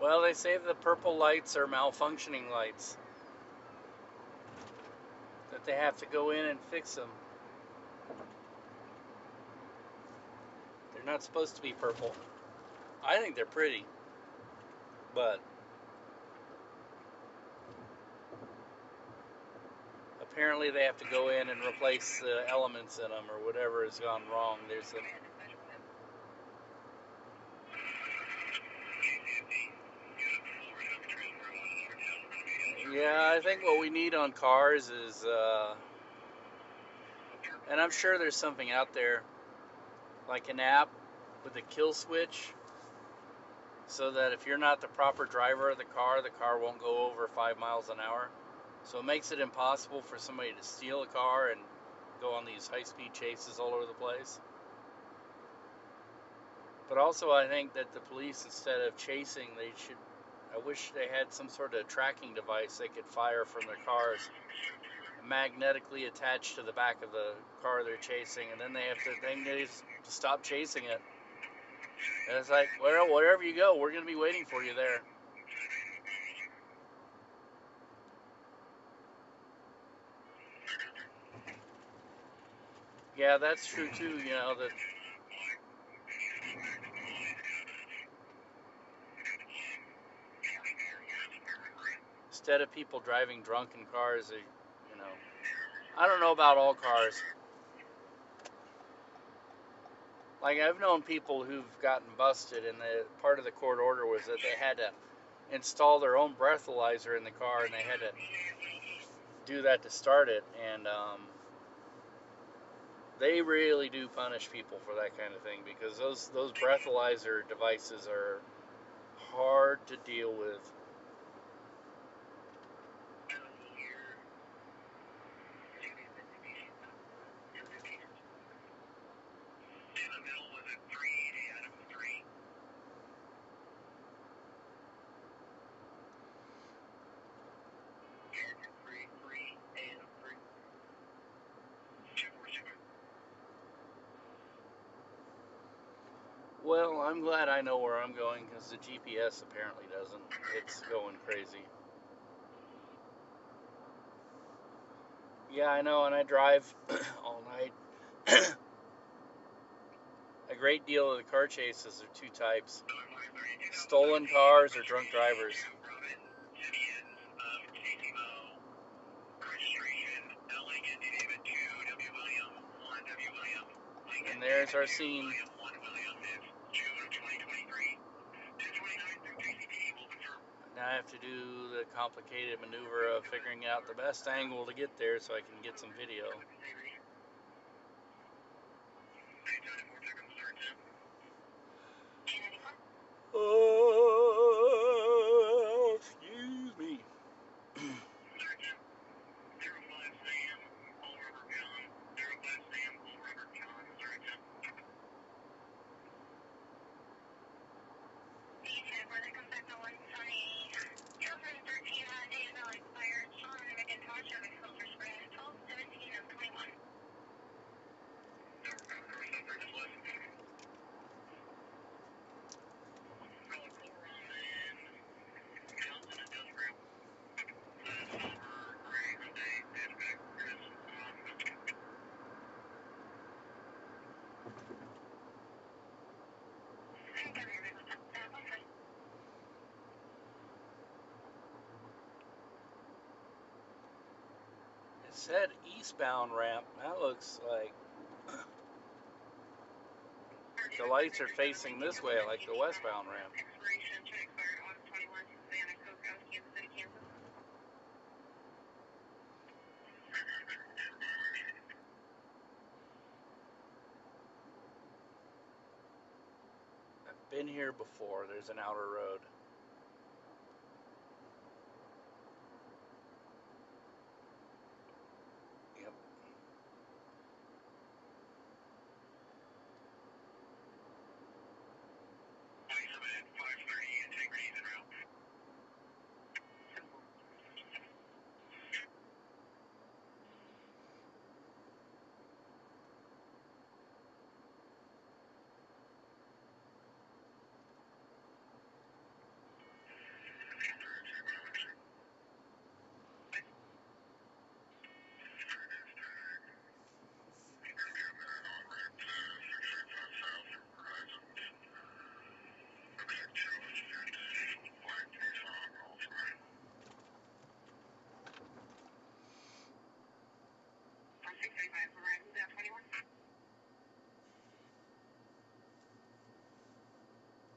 S1: Well, they say the purple lights are malfunctioning lights, that they have to go in and fix them. They're not supposed to be purple. I think they're pretty, but apparently they have to go in and replace the elements in them or whatever has gone wrong. There's a Yeah, I think what we need on cars is, and I'm sure there's something out there, like an app with a kill switch, so that if you're not the proper driver of the car won't go over 5 miles an hour. So it makes it impossible for somebody to steal a car and go on these high-speed chases all over the place. But also I think that the police, instead of chasing, I wish they had some sort of tracking device they could fire from their cars, magnetically attached to the back of the car they're chasing, and then they just stop chasing it. And it's like, well, wherever you go, we're going to be waiting for you there. Yeah, that's true too, that instead of people driving drunk in cars, I don't know about all cars. Like, I've known people who've gotten busted, and part of the court order was that they had to install their own breathalyzer in the car, and they had to do that to start it, and they really do punish people for that kind of thing, because those breathalyzer devices are hard to deal with. Well, I'm glad I know where I'm going, because the GPS apparently doesn't. It's going crazy. Yeah, I know, and I drive all night. A great deal of the car chases are two types: stolen cars or drunk drivers. And there's our scene. Now I have to do the complicated maneuver of figuring out the best angle to get there so I can get some video. Oh, excuse me. It said eastbound ramp. That looks like the lights are facing this way, like the westbound ramp. I've been here before. There's an outer road. Yep.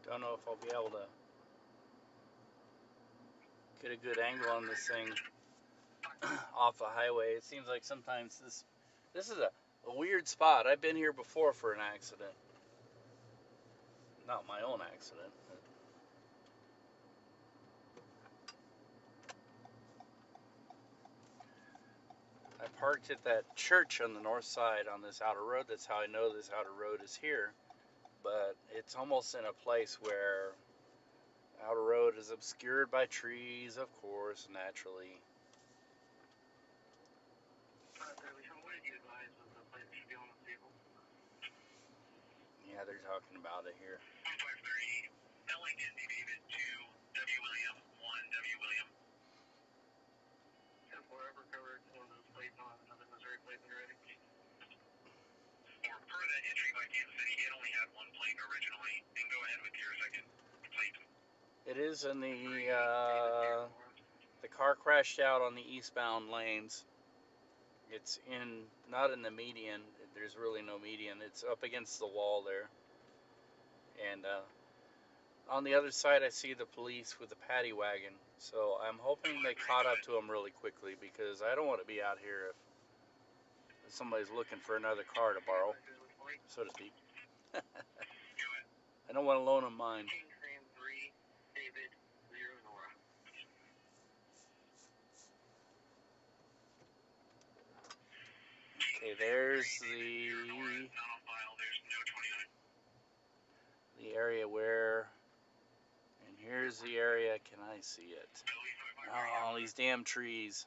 S1: Don't know if I'll be able to get a good angle on this thing off the highway. It seems like sometimes this is a weird spot. I've been here before for an accident. Not my own accident. I parked at that church on the north side on this outer road. That's how I know this outer road is here. But it's almost in a place where outer road is obscured by trees, of course, naturally. Yeah, they're talking about it here. It is in the car crashed out on the eastbound lanes. It's not in the median. There's really no median. It's up against the wall there. And on the other side, I see the police with the paddy wagon. So I'm hoping they caught up to him really quickly, because I don't want to be out here if somebody's looking for another car to borrow, so to speak. I don't want to loan them mine. Okay, there's the area where, and here's the area. Can I see it? Oh, these damn trees.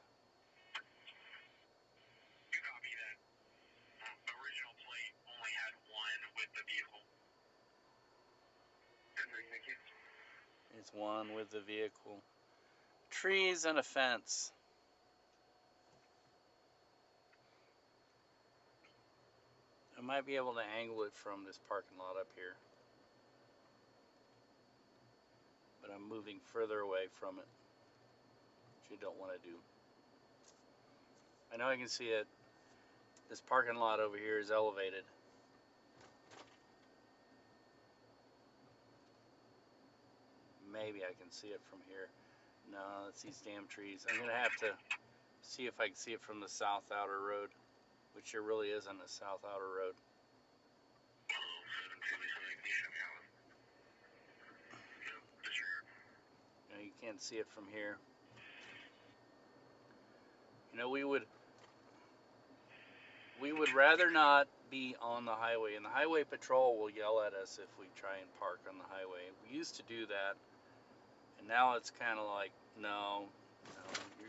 S1: It's one with the vehicle. Trees and a fence. I might be able to angle it from this parking lot up here, but I'm moving further away from it, which you don't want to do. I know I can see it. This parking lot over here is elevated. Maybe I can see it from here. No, it's these damn trees. I'm gonna have to see if I can see it from the south outer road, which there really isn't a south outer road. You know, you can't see it from here. You know, we would rather not be on the highway, and the highway patrol will yell at us if we try and park on the highway. We used to do that, and now it's kind of like, no,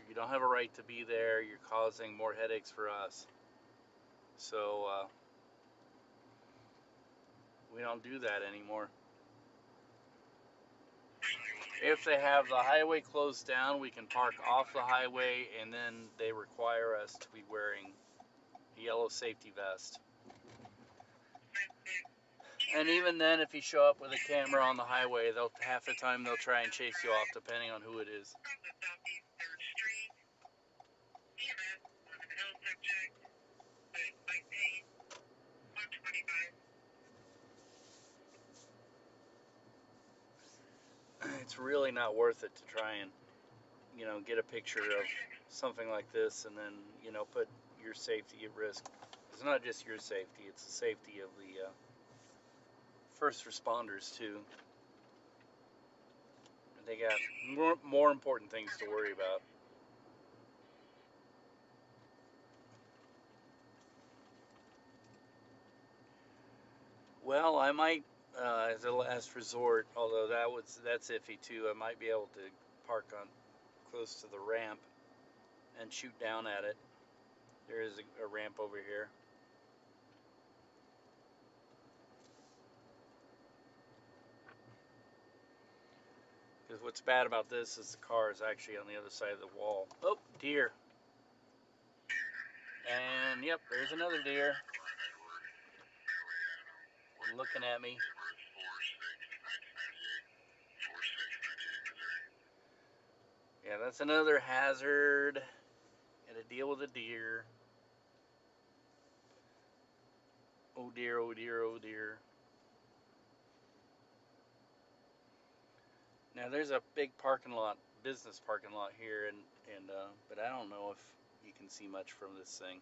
S1: you don't have a right to be there. You're causing more headaches for us. So we don't do that anymore. If they have the highway closed down, we can park off the highway, and then they require us to be wearing a yellow safety vest. And even then, if you show up with a camera on the highway, half the time they'll try and chase you off, depending on who it is. It's really not worth it to try and, get a picture of something like this and then, put your safety at risk. It's not just your safety, it's the safety of the first responders too. They got more important things to worry about. Well, I might, as a last resort, although that's iffy too, I might be able to park on close to the ramp and shoot down at it. There is a ramp over here. Because what's bad about this is the car is actually on the other side of the wall. Oh, deer. And yep, there's another deer. Looking at me. Yeah, that's another hazard. Gotta deal with a deer. Oh dear, oh dear, oh dear. Now there's a big parking lot, business parking lot here, but I don't know if you can see much from this thing.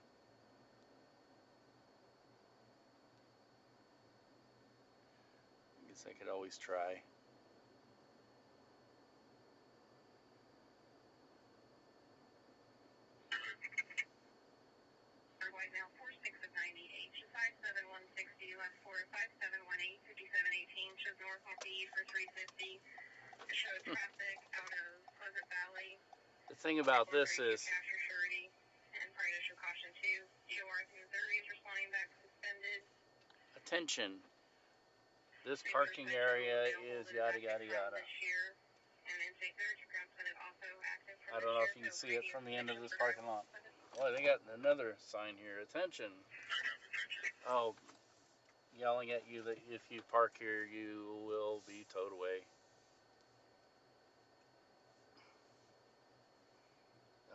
S1: I guess I could always try.
S3: White now 46 of 98, 5760, left 45718, 5718, shows north off the E for 350. It shows traffic out of Pleasant Valley.
S1: The thing about this is,
S3: and financial caution too. DOR Missouri is responding back suspended.
S1: Attention. This parking area is yada yada yada. I don't know if you can see it from the end of this parking lot. Boy, they got another sign here. Attention. Oh, yelling at you that if you park here, you will be towed away.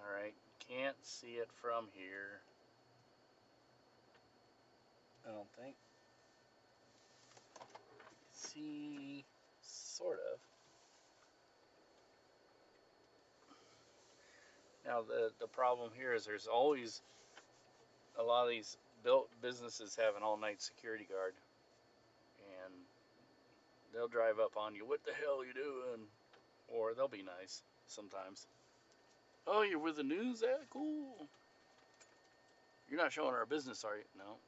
S1: Alright, can't see it from here. I don't think. See, sort of. Now the problem here is there's always a lot of these businesses have an all-night security guard, and they'll drive up on you. What the hell are you doing? Or they'll be nice sometimes. Oh, you're with the news? Cool. You're not showing our business, are you? No,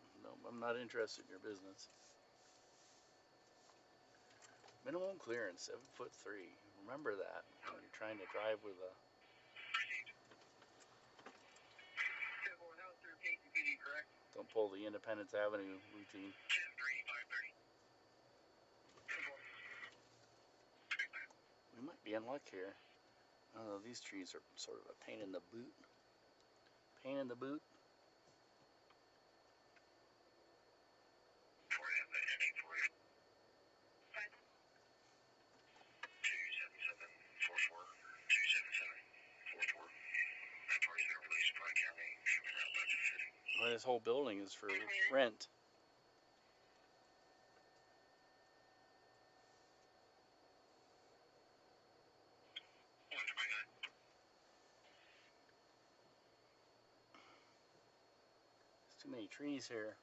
S1: I'm not interested in your business. Minimum clearance, 7'3". Remember that when you're trying to drive with a. Don't pull the Independence Avenue routine. We might be in luck here. Oh, these trees are sort of a pain in the boot. Pain in the boot. Well, this whole building is for rent. Too many trees here.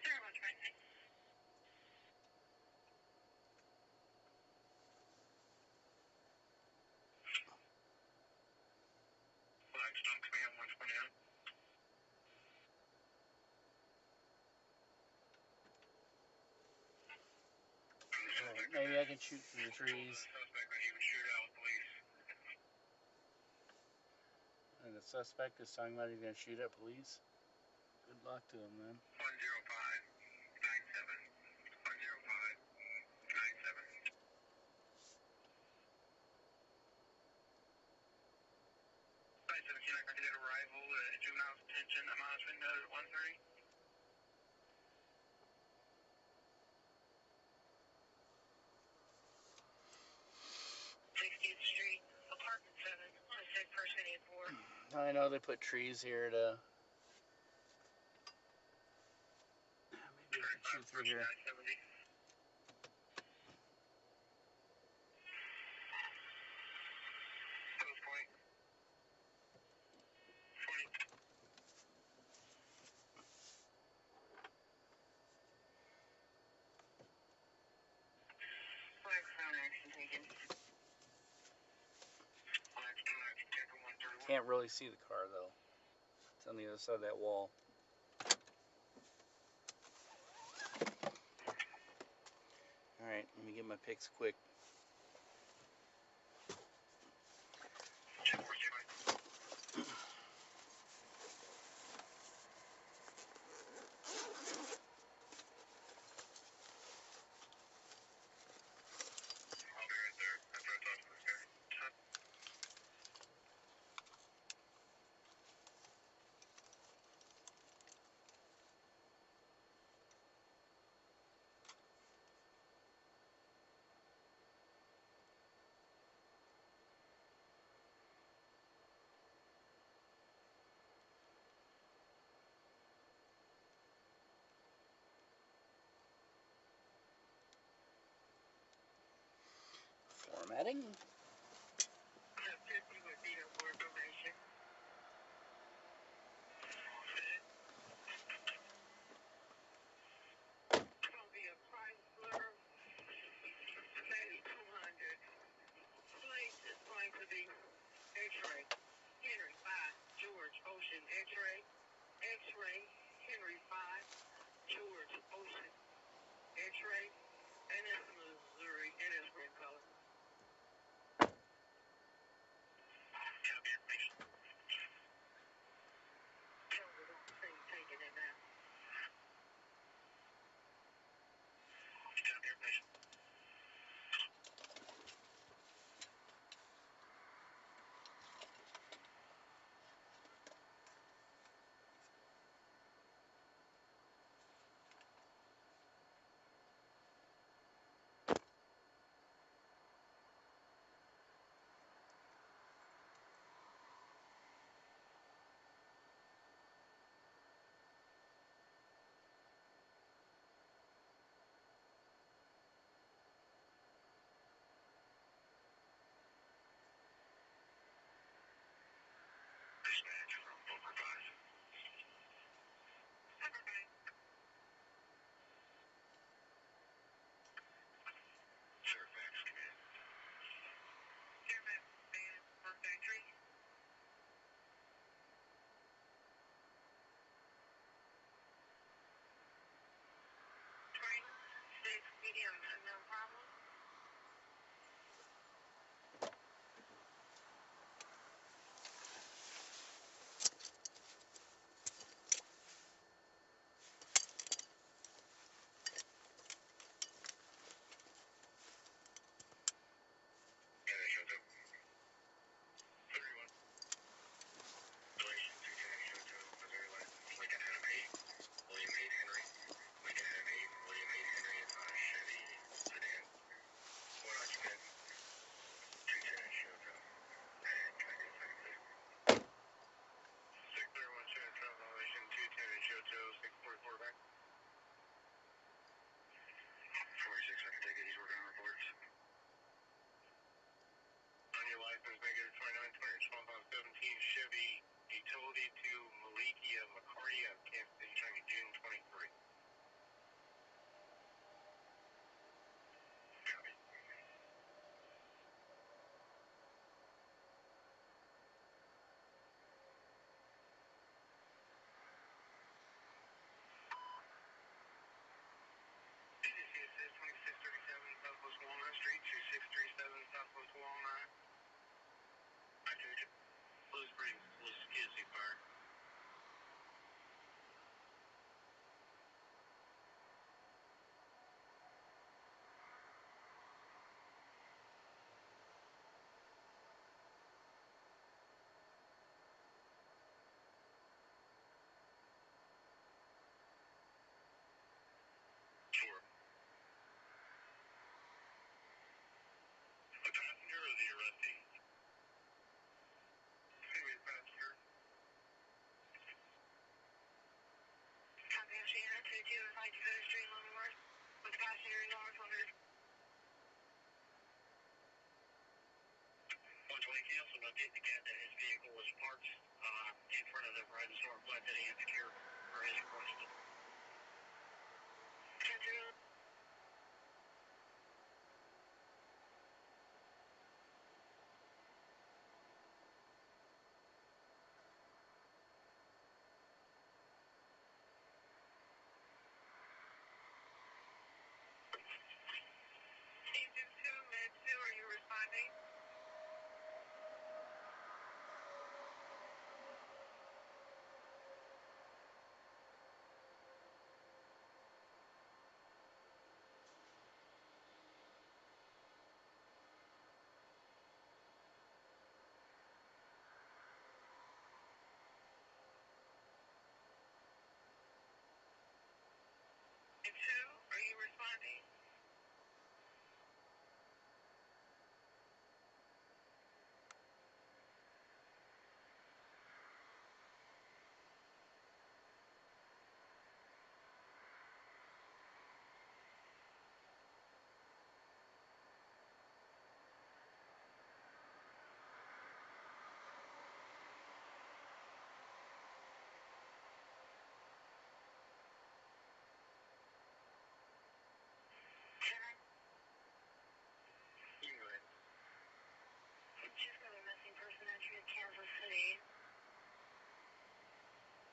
S3: Very much, right?
S4: Blackstone Command 129.
S1: Alright, maybe I can shoot through the trees.
S4: Suspect that he would shoot out police.
S1: And the suspect is talking about he's going to shoot at police. Good luck to him, then.
S4: 105 97. 105 97. Right, 17, I did arrival at juvenile detention. I'm on note at 130.
S3: 60th Street, apartment 7, on a sick person 84.
S1: I know they put trees here to... Maybe I can shoot through here.
S4: 70. Post point. 40.
S3: Blackstone action taken.
S4: Blackstone action taken 131.
S1: Can't really see the car, though. It's on the other side of that wall. Alright, let me get my picks quick.
S4: 245. I'll be right there after I talk to this guy.
S1: Formatting.
S3: 50 would be more information. It's going to be a Chrysler 3200. Place is going to be X-ray, Henry 5, George Ocean X-ray, X-ray, Henry 5, George Ocean X-ray, and it's Missouri, and it's red color. 520 Street, Leavenworth, with passenger $100.
S4: 120 cancel, but the cat that his vehicle was parked in front of the Verizon store, but that he had secure for his request.
S3: 10-0. Agent 2, Med 2, are you responding? Med 2, are you responding?
S4: You can go ahead.
S3: Just got a missing person entry in Kansas City.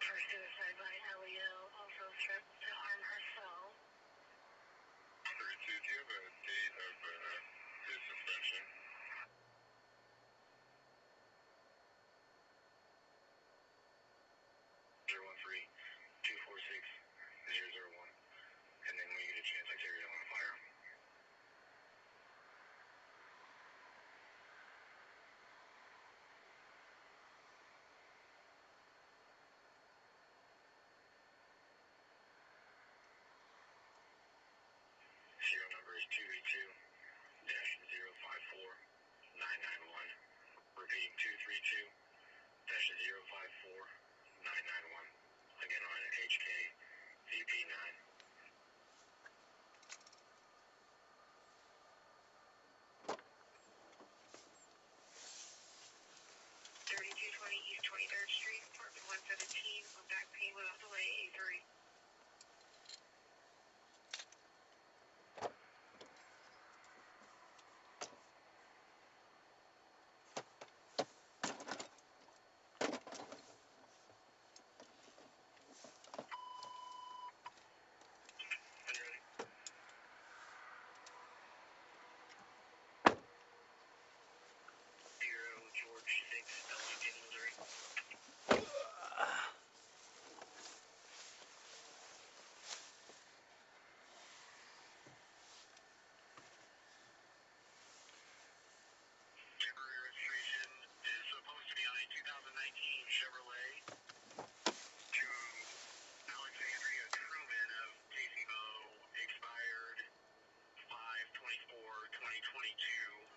S3: For suicide by LEO, also threat to harm herself.
S4: 32, do you have a date of his suspension? 013-246-001. And then when you get a chance, I tell you I want to fire him. Serial number is 232-054-991. Repeating 232-054-991. Again on HK VP9.
S3: 3220 East 23rd Street, apartment 117, on back pain without delay, A3.
S4: George 6, Ellington, Missouri. Temporary registration is supposed to be on a 2019 Chevrolet to Alexandria Truman of KCMO, expired 5/24/2022,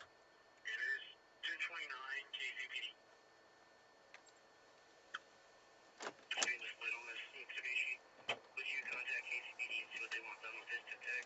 S4: and it is 1029 KCPD. Doing the split on this Mitsubishi. Would you contact KCPD and see what they want done with this tag?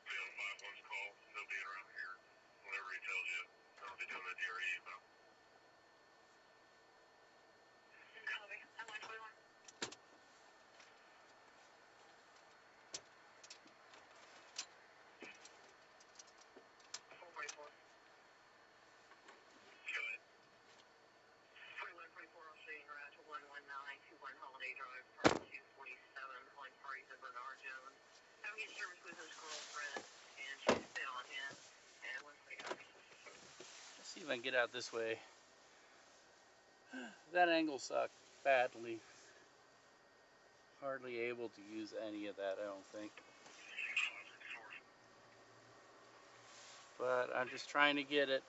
S4: Be on 5-1's call. He'll be around here whenever he tells you. I'll be doing a DRE about.
S3: Copy. I'm 121. 444.
S4: Go ahead.
S3: 4124, I'll show you garage at 11921 Holiday Drive, apartment 247, calling parties of Bernard Jones. Having his service with his girlfriend, and she spit on him, and was pretty good.
S1: Let's see if I can get out this way. That angle sucked badly. Hardly able to use any of that, I don't think. But I'm just trying to get it.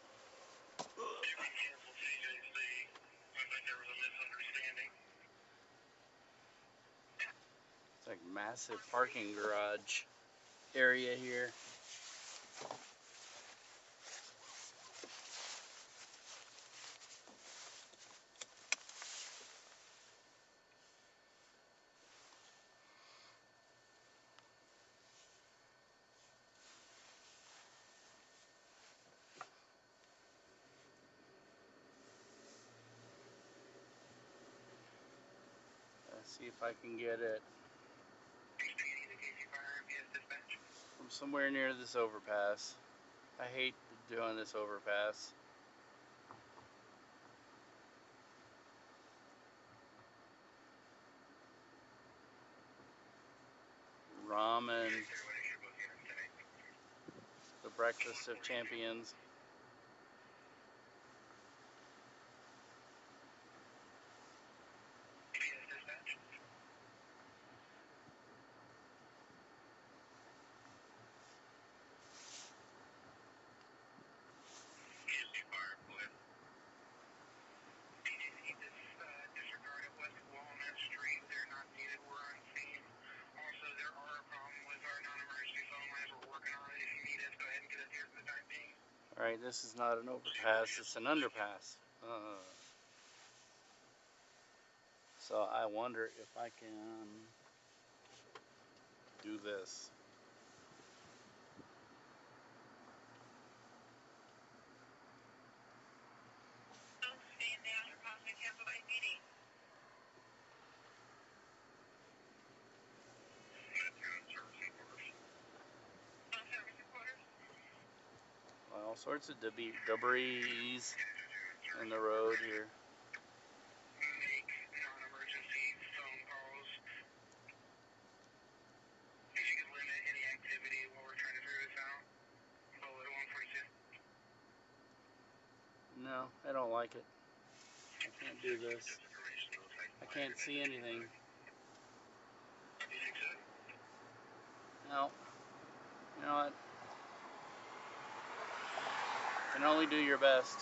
S1: Like massive parking garage area here. Let's see if I can get it from somewhere near this overpass. I hate doing this overpass. Ramen, the breakfast of champions. Alright, this is not an overpass, it's an underpass. So I wonder if I can do this.
S3: Stand down or possibly cancel by PD.
S1: All sorts of debris in the road here.
S4: Make non-emergency phone calls. If you could limit any activity while we're trying to figure this out. Bullet 142.
S1: No, I don't like it. I can't do this. I can't see anything. No. You know what? You can only do your best.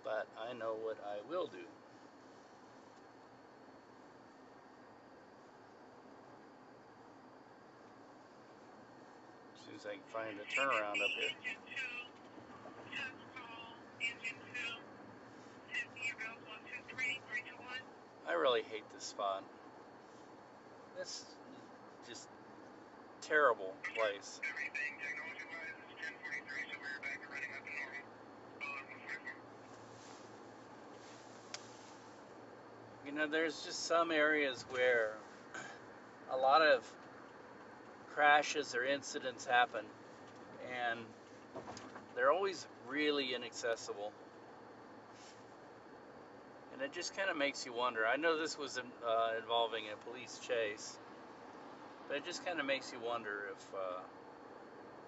S1: But I know what I will do. As soon as I can find a turnaround up here.
S3: Engine 2, test call, engine 2, testing your bells 1, 2, 3, 3, 2, 1.
S1: I really hate this spot. This is just terrible place.
S4: Everything technology-wise is 10:43, so we're back to running up to normal. Bullet 144.
S1: You know, there's just some areas where a lot of crashes or incidents happen, and they're always really inaccessible. And it just kind of makes you wonder. I know this was involving a police chase, but it just kind of makes you wonder if,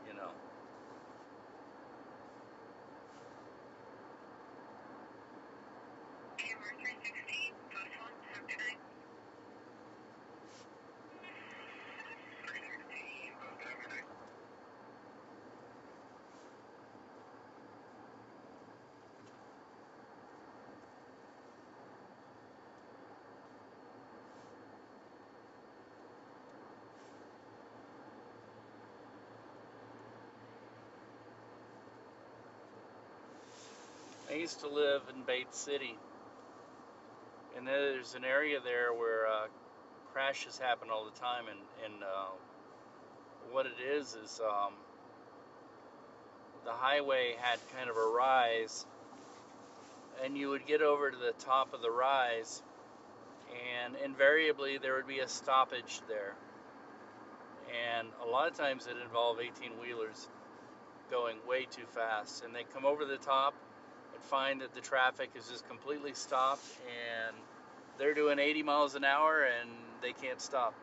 S1: you know.
S3: KMR 316, post 1, have a good night.
S4: 316, both have a good night.
S1: I used to live in Bates City, and there's an area there where crashes happen all the time, and what it is the highway had kind of a rise, and you would get over to the top of the rise, and invariably there would be a stoppage there, and a lot of times it involved 18-wheelers, going way too fast, and they come over the top and find that the traffic is just completely stopped, and they're doing 80 miles an hour and they can't stop.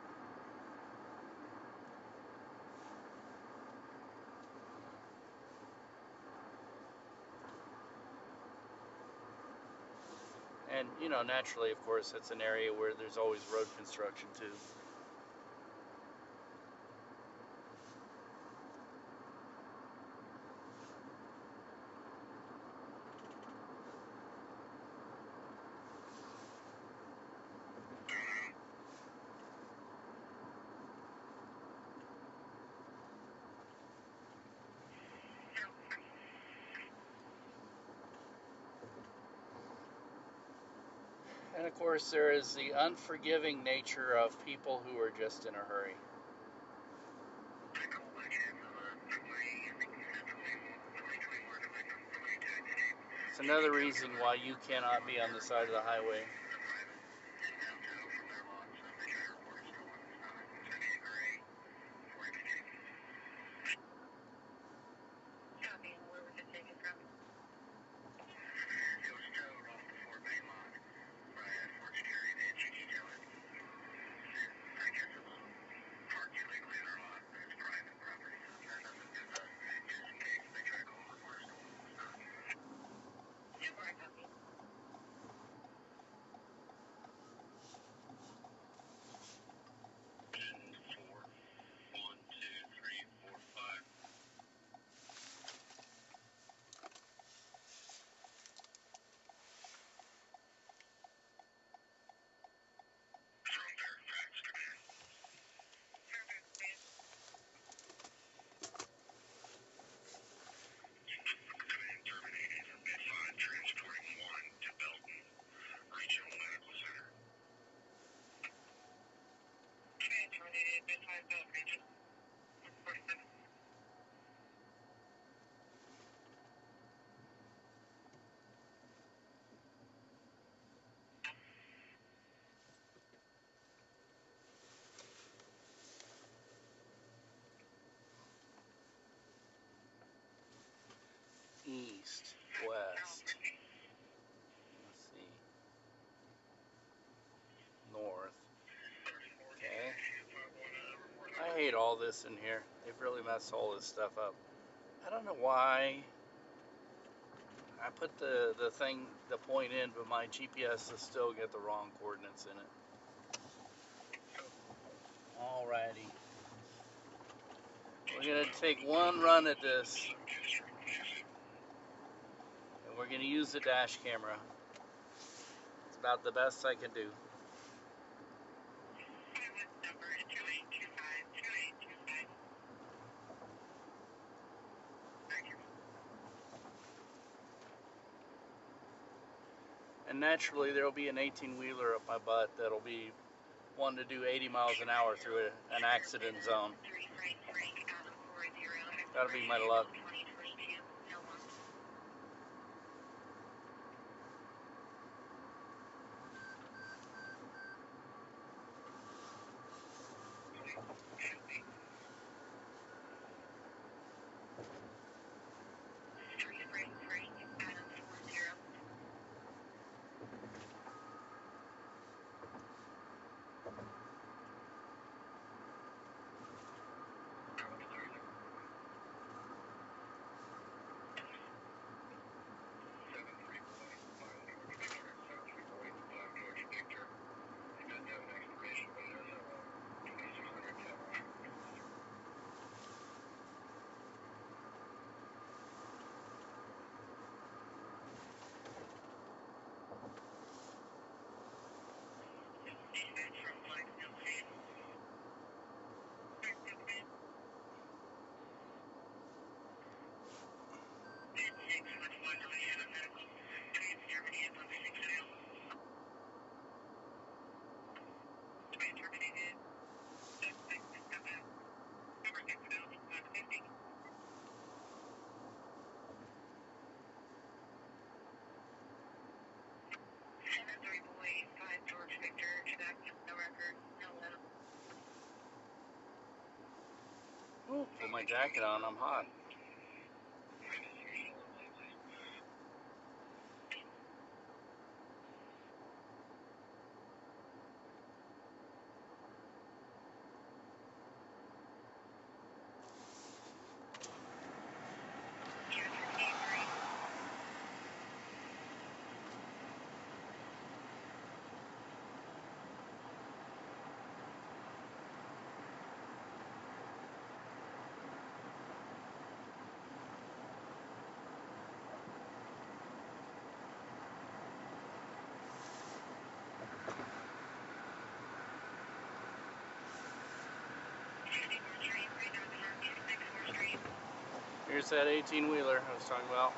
S1: And, you know, naturally, of course, it's an area where there's always road construction too. And of course, there is the unforgiving nature of people who are just in a hurry. It's another reason why you cannot be on the side of the highway. East, west, let's see, north. Okay. I hate all this in here. They've really messed all this stuff up. I don't know why I put the point in, but my GPS will still get the wrong coordinates in it. Alrighty. We're going to take one run at this. And we're going to use the dash camera. It's about the best I can do. And naturally, there will be an 18-wheeler up my butt that'll be wanting to do 80 miles an hour through an accident zone. That'll be my luck. Ooh, put my jacket on, I'm hot. Here's that 18-wheeler I was talking about.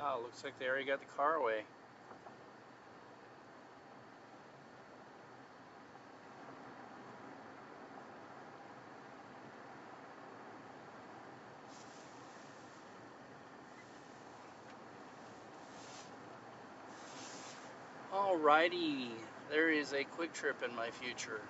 S1: Oh, looks like they already got the car away. Alrighty, there is a Quick Trip in my future.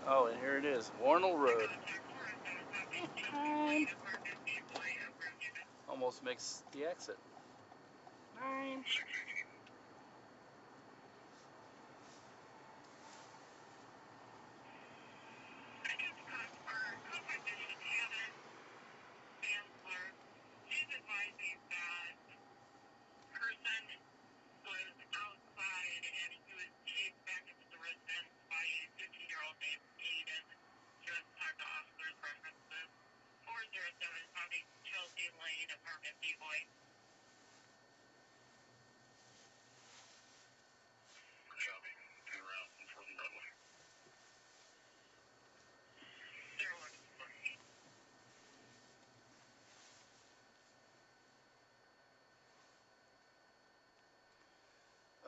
S1: Oh, and here it is, Warnell Road. Almost makes the exit. 9.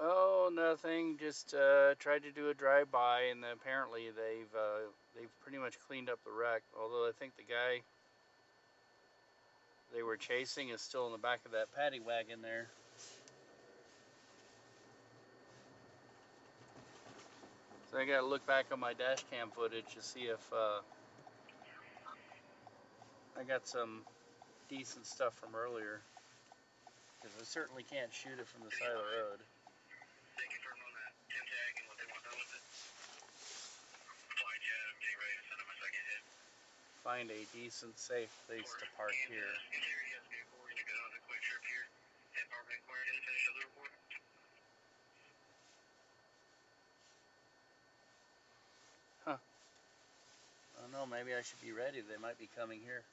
S1: Oh, nothing. Just tried to do a drive-by, and apparently they've pretty much cleaned up the wreck. Although I think the guy they were chasing is still in the back of that paddy wagon there. So I gotta look back on my dash cam footage to see if I got some decent stuff from earlier. Because I certainly can't shoot it from the side of the road.
S4: They confirmed on that 10 tag and what they want done with it. Flight jet, I'm getting ready to send them a second hit.
S1: Find a decent, safe place to park here.
S4: Interior, yes, vehicle. We're gonna go on the Quick Trip here. And Park Inquiry, didn't finish the report.
S1: Huh. I don't know, maybe I should be ready. They might be coming here.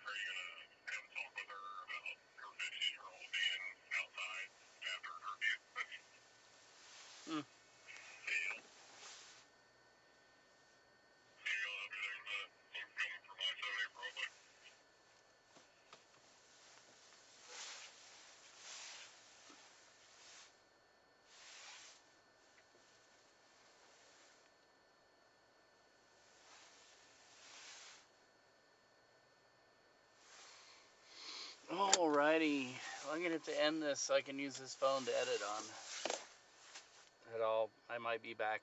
S4: Are you gonna have a talk with her about her 15-year-old
S1: I'm gonna have to end this so I can use this phone to edit on. I might be back